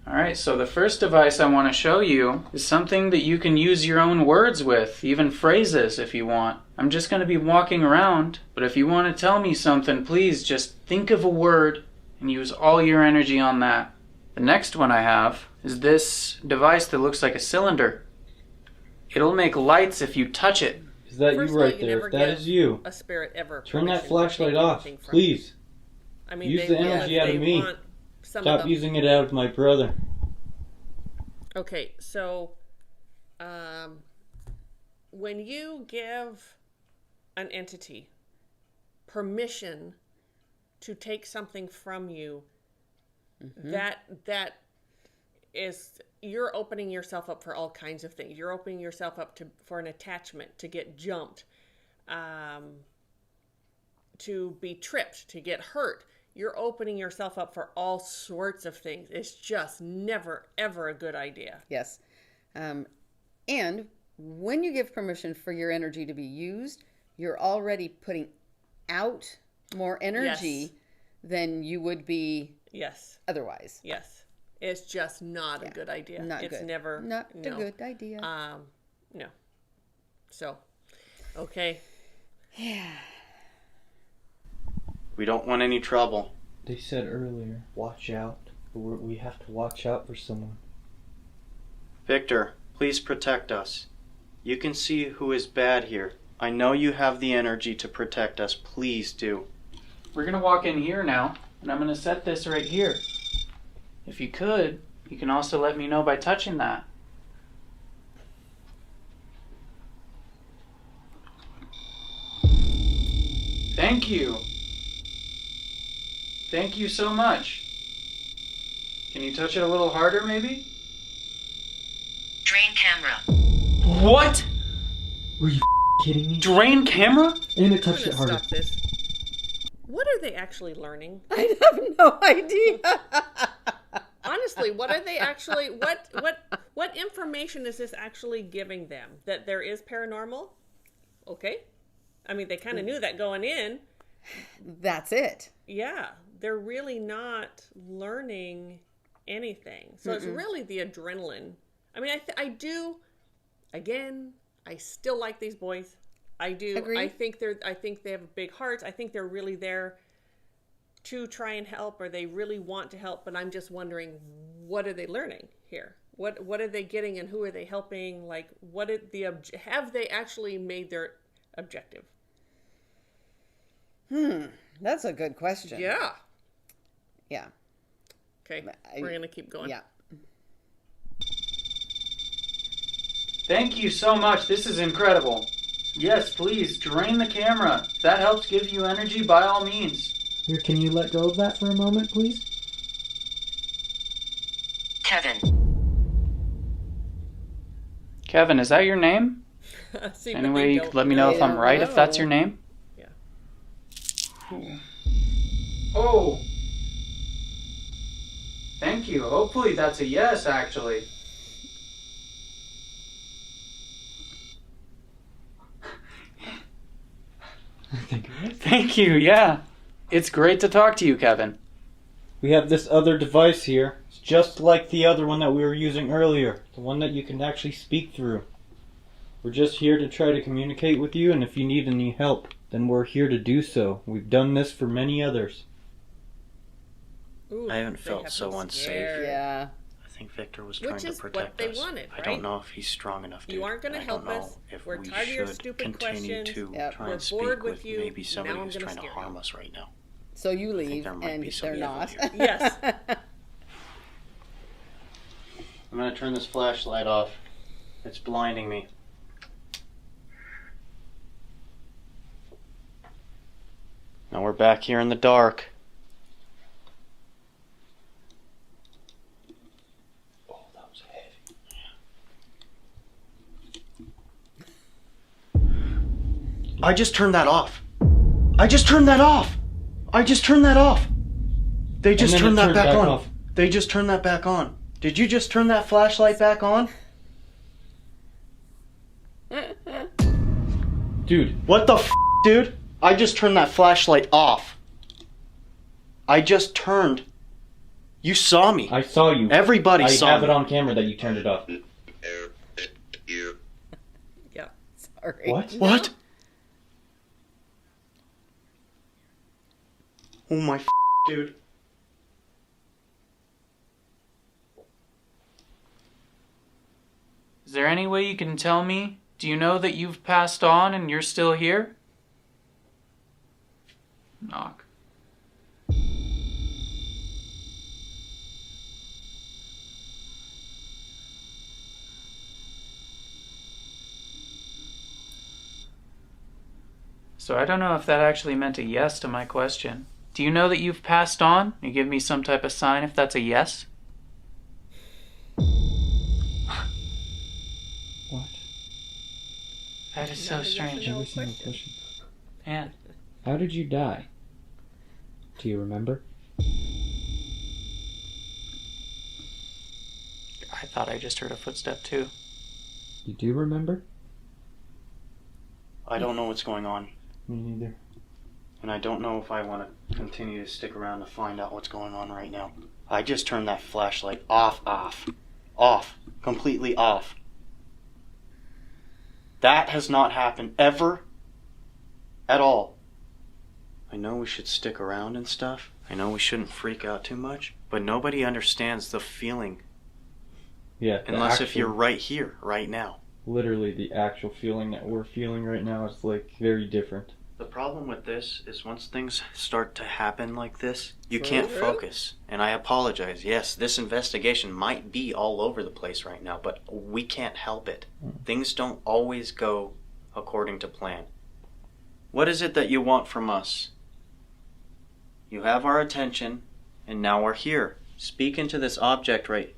Alright, so the first device I want to show you is something that you can use your own words with, even phrases if you want. I'm just going to be walking around, but if you want to tell me something, please just think of a word and use all your energy on that. The next one I have is this device that looks like a cylinder. It'll make lights if you touch it. Is that First you of all, right you there? never If that give is you, a spirit ever turn that permission to flashlight take off, anything from please. you. I mean, Use they the will energy if out of they me. want some Stop of the, using it out of my brother. Okay, so when you give an entity permission to take something from you, that is, you're opening yourself up for all kinds of things. You're opening yourself up for an attachment, to get jumped, to be tripped, to get hurt. You're opening yourself up for all sorts of things. It's just never, ever a good idea. Yes. And when you give permission for your energy to be used, you're already putting out more energy than you would be otherwise. Yes. It's just not a good idea. Not it's good. Never not a good idea. No. So, okay. Yeah. We don't want any trouble. They said earlier, watch out. We have to watch out for someone. Victor, please protect us. You can see who is bad here. I know you have the energy to protect us. Please do. We're gonna walk in here now, and I'm gonna set this right here. If you could, you can also let me know by touching that. Thank you. Thank you so much. Can you touch it a little harder, maybe? Drain camera. What? Were you kidding me? Drain camera? And it touched it harder. Stop this. What are they actually learning? I have no idea. Honestly, what are they actually, what information is this actually giving them? That there is paranormal? Okay. I mean, they kind of knew that going in. That's it. Yeah. They're really not learning anything. So it's really the adrenaline. I mean, I do, again, I still like these boys. I do. Agreed. I think they have big hearts. I think they're really there to try and help, or they really want to help, but I'm just wondering, what are they learning here? What are they getting, and who are they helping? Like, have they actually made their objective? That's a good question. Yeah. Yeah. Okay. We're going to keep going. Yeah. Thank you so much. This is incredible. Yes, please, drain the camera. If that helps give you energy, by all means. Here, can you let go of that for a moment, please? Kevin. Kevin, is that your name? See, Anyway, you could let me know if I'm right, if that's your name? Yeah. Oh. Thank you. Hopefully that's a yes, actually. Thank you, yeah. It's great to talk to you, Kevin. We have this other device here. It's just like the other one that we were using earlier. The one that you can actually speak through. We're just here to try to communicate with you, and if you need any help, then we're here to do so. We've done this for many others. Ooh, I haven't felt so unsafe. Yeah. I think Victor was trying to protect what they us. wanted, I don't know if he's strong enough to. You aren't going to help us. We're tired of your stupid questions. Try We're and speak bored with you. maybe somebody Now I'm who's gonna trying to scare harm you. us right now. So you leave, there might and be some they're evil not. here. Yes. I'm gonna turn this flashlight off. It's blinding me. Now we're back here in the dark. Oh, that was heavy. I just turned that off. I just turned that off. I just turned that off. They just turned that back on. Off. They just turned that back on. Did you just turn that flashlight back on? Dude. What the dude? I just turned that flashlight off. I just turned. You saw me. I saw you. Everybody saw me. I have it on camera that you turned it off. Yeah. Sorry. What? What? Oh my dude. Is there any way you can tell me? Do you know that you've passed on and you're still here? Knock. So I don't know if that actually meant a yes to my question. Do you know that you've passed on? You give me some type of sign if that's a yes? What? That is so strange. Every single question. Man. How did you die? Do you remember? I thought I just heard a footstep too. You do remember? I don't know what's going on. Me neither. And I don't know if I want to continue to stick around to find out what's going on right now. I just turned that flashlight off. Completely off. That has not happened ever at all. I know we should stick around and stuff. I know we shouldn't freak out too much. But nobody understands the feeling. Yeah. Unless if you're right here, right now. Literally, the actual feeling that we're feeling right now is like very different. The problem with this is once things start to happen like this, you can't focus. And I apologize. Yes, this investigation might be all over the place right now, but we can't help it. Things don't always go according to plan. What is it that you want from us? You have our attention, and now we're here. Speak into this object right.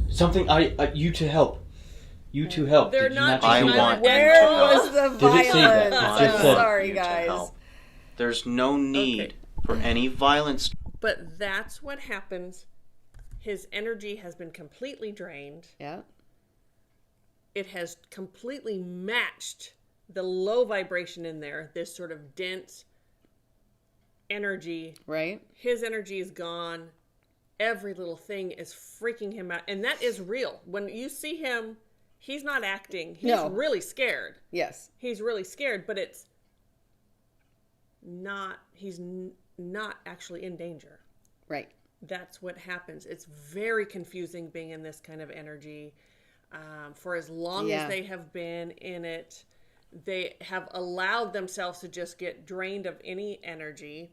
Something you to help. You to help. They're Did you not. not just say that? Where was the Did it say that? violence? It just I'm said- sorry, You to guys. help. There's no need for any violence. But that's what happens. His energy has been completely drained. Yeah. It has completely matched the low vibration in there, this sort of dense energy. Right. His energy is gone. Every little thing is freaking him out. And that is real. When you see him, he's not acting. He's really scared. Yes. He's really scared, but it's not, he's not actually in danger. Right. That's what happens. It's very confusing being in this kind of energy. For as long as they have been in it, they have allowed themselves to just get drained of any energy.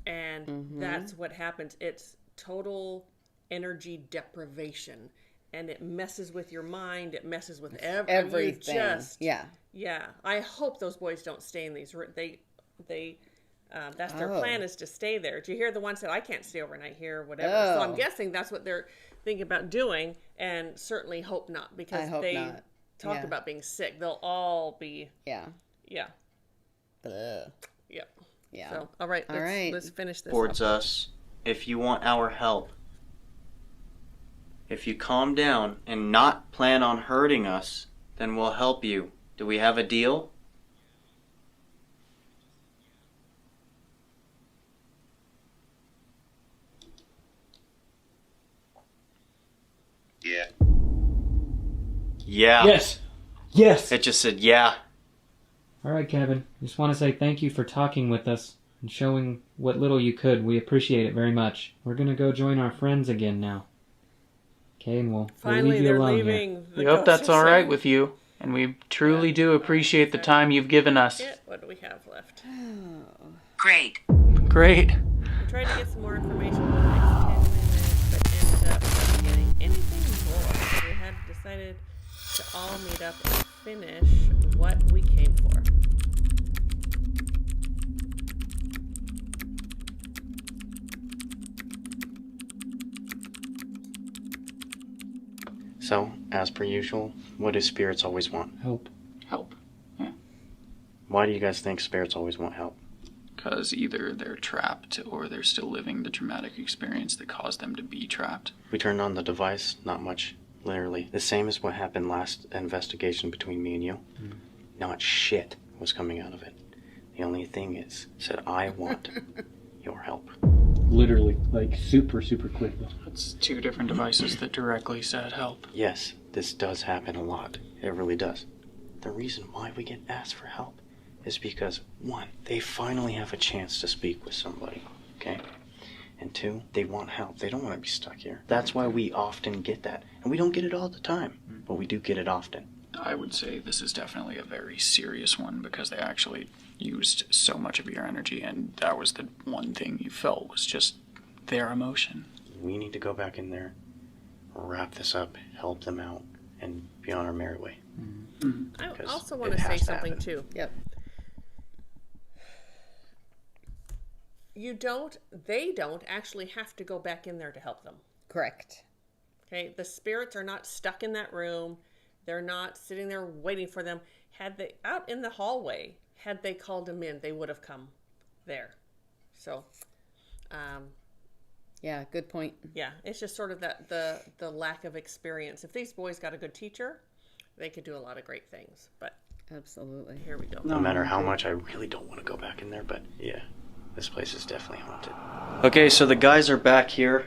And that's what happens. It's total energy deprivation. And it messes with your mind. It messes with everything. Yeah. I hope those boys don't stay in these. That's their plan, is to stay there. Do you hear the one said, I can't stay overnight here, or whatever. So I'm guessing that's what they're thinking about doing, and certainly hope not, because they talk about being sick. They'll all be. Yeah. So, all right, let's finish this. Towards us, if you want our help, if you calm down and not plan on hurting us, then we'll help you. Do we have a deal? Yeah. Yes. It just said yeah. All right, Kevin. Just want to say thank you for talking with us and showing what little you could. We appreciate it very much. We're going to go join our friends again now. Okay, and we'll leave you alone here. We hope that's all right with you, and we truly do appreciate the time you've given us. What do we have left? Great. Great. I'm trying to get some more information in the next 10 minutes, but ended up not getting anything more. So we had decided to all meet up and finish what we came for. So, as per usual, what do spirits always want? Help. Help. Yeah. Why do you guys think spirits always want help? Because either they're trapped or they're still living the traumatic experience that caused them to be trapped. We turned on the device, not much, literally. The same as what happened last investigation between me and you. Not shit was coming out of it. The only thing is, said I want your help. Literally, like super quickly. It's two different devices that directly said help. Yes, this does happen a lot. It really does. The reason why we get asked for help is because, one, they finally have a chance to speak with somebody, okay? And two, they want help. They don't want to be stuck here. That's why we often get that. And we don't get it all the time, but we do get it often. I would say this is definitely a very serious one because they actually used so much of your energy, and that was the one thing you felt was just their emotion. We need to go back in there, wrap this up, help them out, and be on our merry way. I 'Cause also want it to say has to something happen. too. Yep. They don't actually have to go back in there to help them. Correct. Okay, the spirits are not stuck in that room. They're not sitting there waiting for them. Had they out in the hallway, had they called them in, they would have come there. So, Yeah, good point. yeah, it's just sort of that the lack of experience. If these boys got a good teacher, they could do a lot of great things. But Absolutely. here we go. No matter how much I really don't want to go back in there, but yeah, this place is definitely haunted. Okay, so the guys are back here.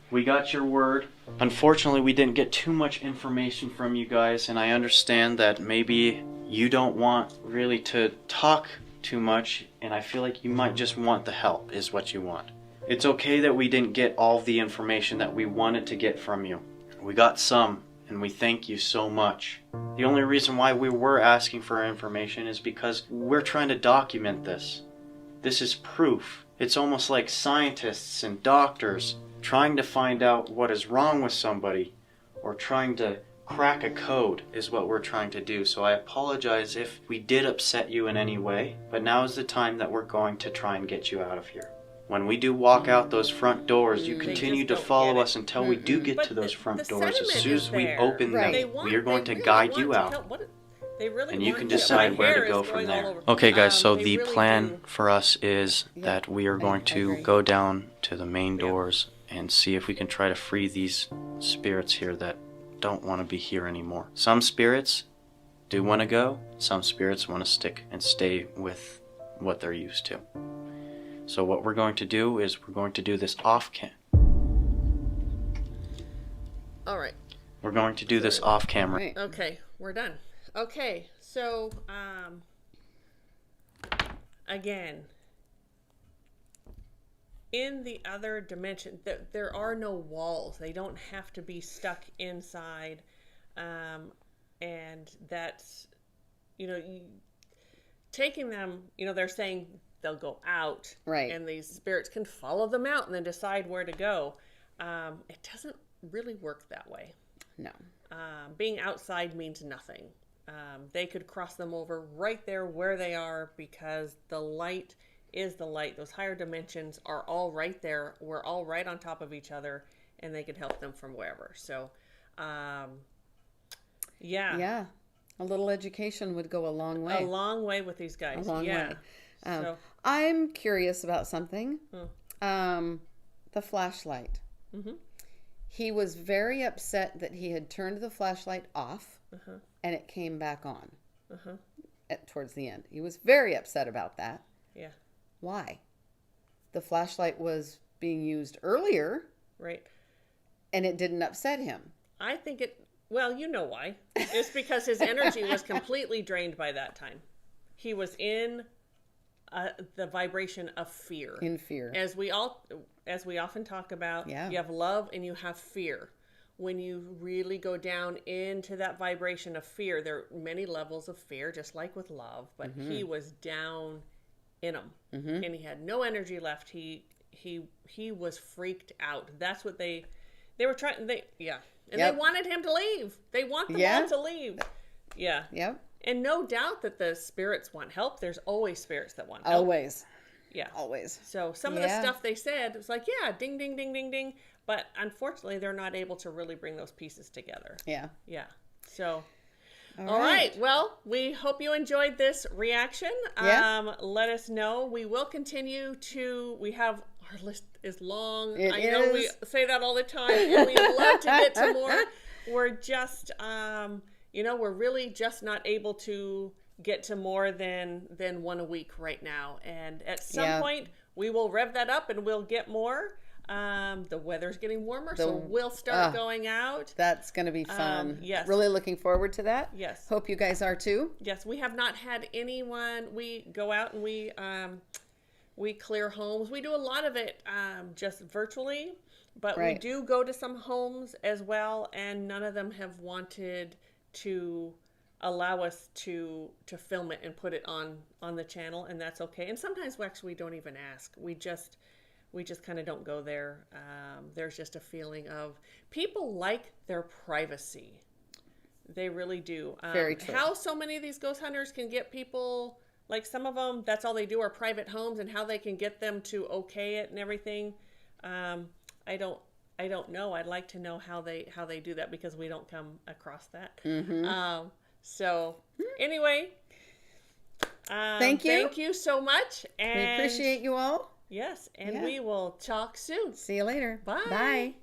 We got your word. Unfortunately, we didn't get too much information from you guys, and I understand that maybe you don't want really to talk too much, and I feel like you might just want the help, is what you want. It's okay that we didn't get all of the information that we wanted to get from you. We got some, and we thank you so much. The only reason why we were asking for information is because we're trying to document this. This is proof. It's almost like scientists and doctors trying to find out what is wrong with somebody, or trying to crack a code is what we're trying to do. So I apologize if we did upset you in any way, but now is the time that we're going to try and get you out of here. When we do walk out those front doors, you continue to follow us until we do get to those front doors. As soon as we open them, we are going to guide you out. And you can decide where to go from there. Okay guys, so the plan for us is that we are going to go down to the main doors and see if we can try to free these spirits here that don't want to be here anymore. Some spirits do want to go, some spirits want to stick and stay with what they're used to. So what we're going to do is we're going to do this off-cam. All right. We're going to do this off-camera. Right. Okay, we're done. Okay, so again, in the other dimension, there are no walls. They don't have to be stuck inside, and that's, taking them. They're saying they'll go out, right? And these spirits can follow them out and then decide where to go. It doesn't really work that way. No. Being outside means nothing. They could cross them over right there where they are, because the light is the light. Those higher dimensions are all right there. We're all right on top of each other, and they could help them from wherever. So, yeah. Yeah. A little education would go a long way. A long way with these guys. A long way. So, I'm curious about something. The flashlight. Mm-hmm. He was very upset that he had turned the flashlight off, and it came back on towards the end. He was very upset about that. Yeah. Why? The flashlight was being used earlier. Right. And it didn't upset him. I think well, you know why. It's because his energy was completely drained by that time. He was in the vibration of fear. In fear. As we often talk about, you have love and you have fear. When you really go down into that vibration of fear, there are many levels of fear, just like with love, but he was down in them, and he had no energy left. He was freaked out. That's what they were trying. And they wanted him to leave. They want them all to leave. Yeah. Yep. And no doubt that the spirits want help. There's always spirits that want help. Always. Yeah. Always. So some of the stuff they said, it was like, yeah, ding, ding, ding, ding, ding. But unfortunately, they're not able to really bring those pieces together. Yeah. Yeah. So, all right. Well, we hope you enjoyed this reaction. Yeah. Let us know. We will continue we have, our list is long. I know we say that all the time, and we'd love to get to more. We're just, we're really just not able to get to more than one a week right now. And at some point, we will rev that up and we'll get more. The weather's getting warmer, so we'll start going out. That's going to be fun. Yes. Really looking forward to that. Yes. Hope you guys are too. Yes, we have not had anyone. We go out and we clear homes. We do a lot of it just virtually, but we do go to some homes as well, and none of them have wanted to allow us to film it and put it on the channel, and that's okay. And sometimes we don't even ask. we just kind of don't go there. There's just a feeling of people like their privacy. They really do. Very true. How so many of these ghost hunters can get people, like some of them, that's all they do are private homes, and how they can get them to okay it and everything. I don't know. I'd like to know how they do that, because we don't come across that. So anyway, thank you. Thank you so much. And we appreciate you all. Yes, and we will talk soon. See you later. Bye. Bye.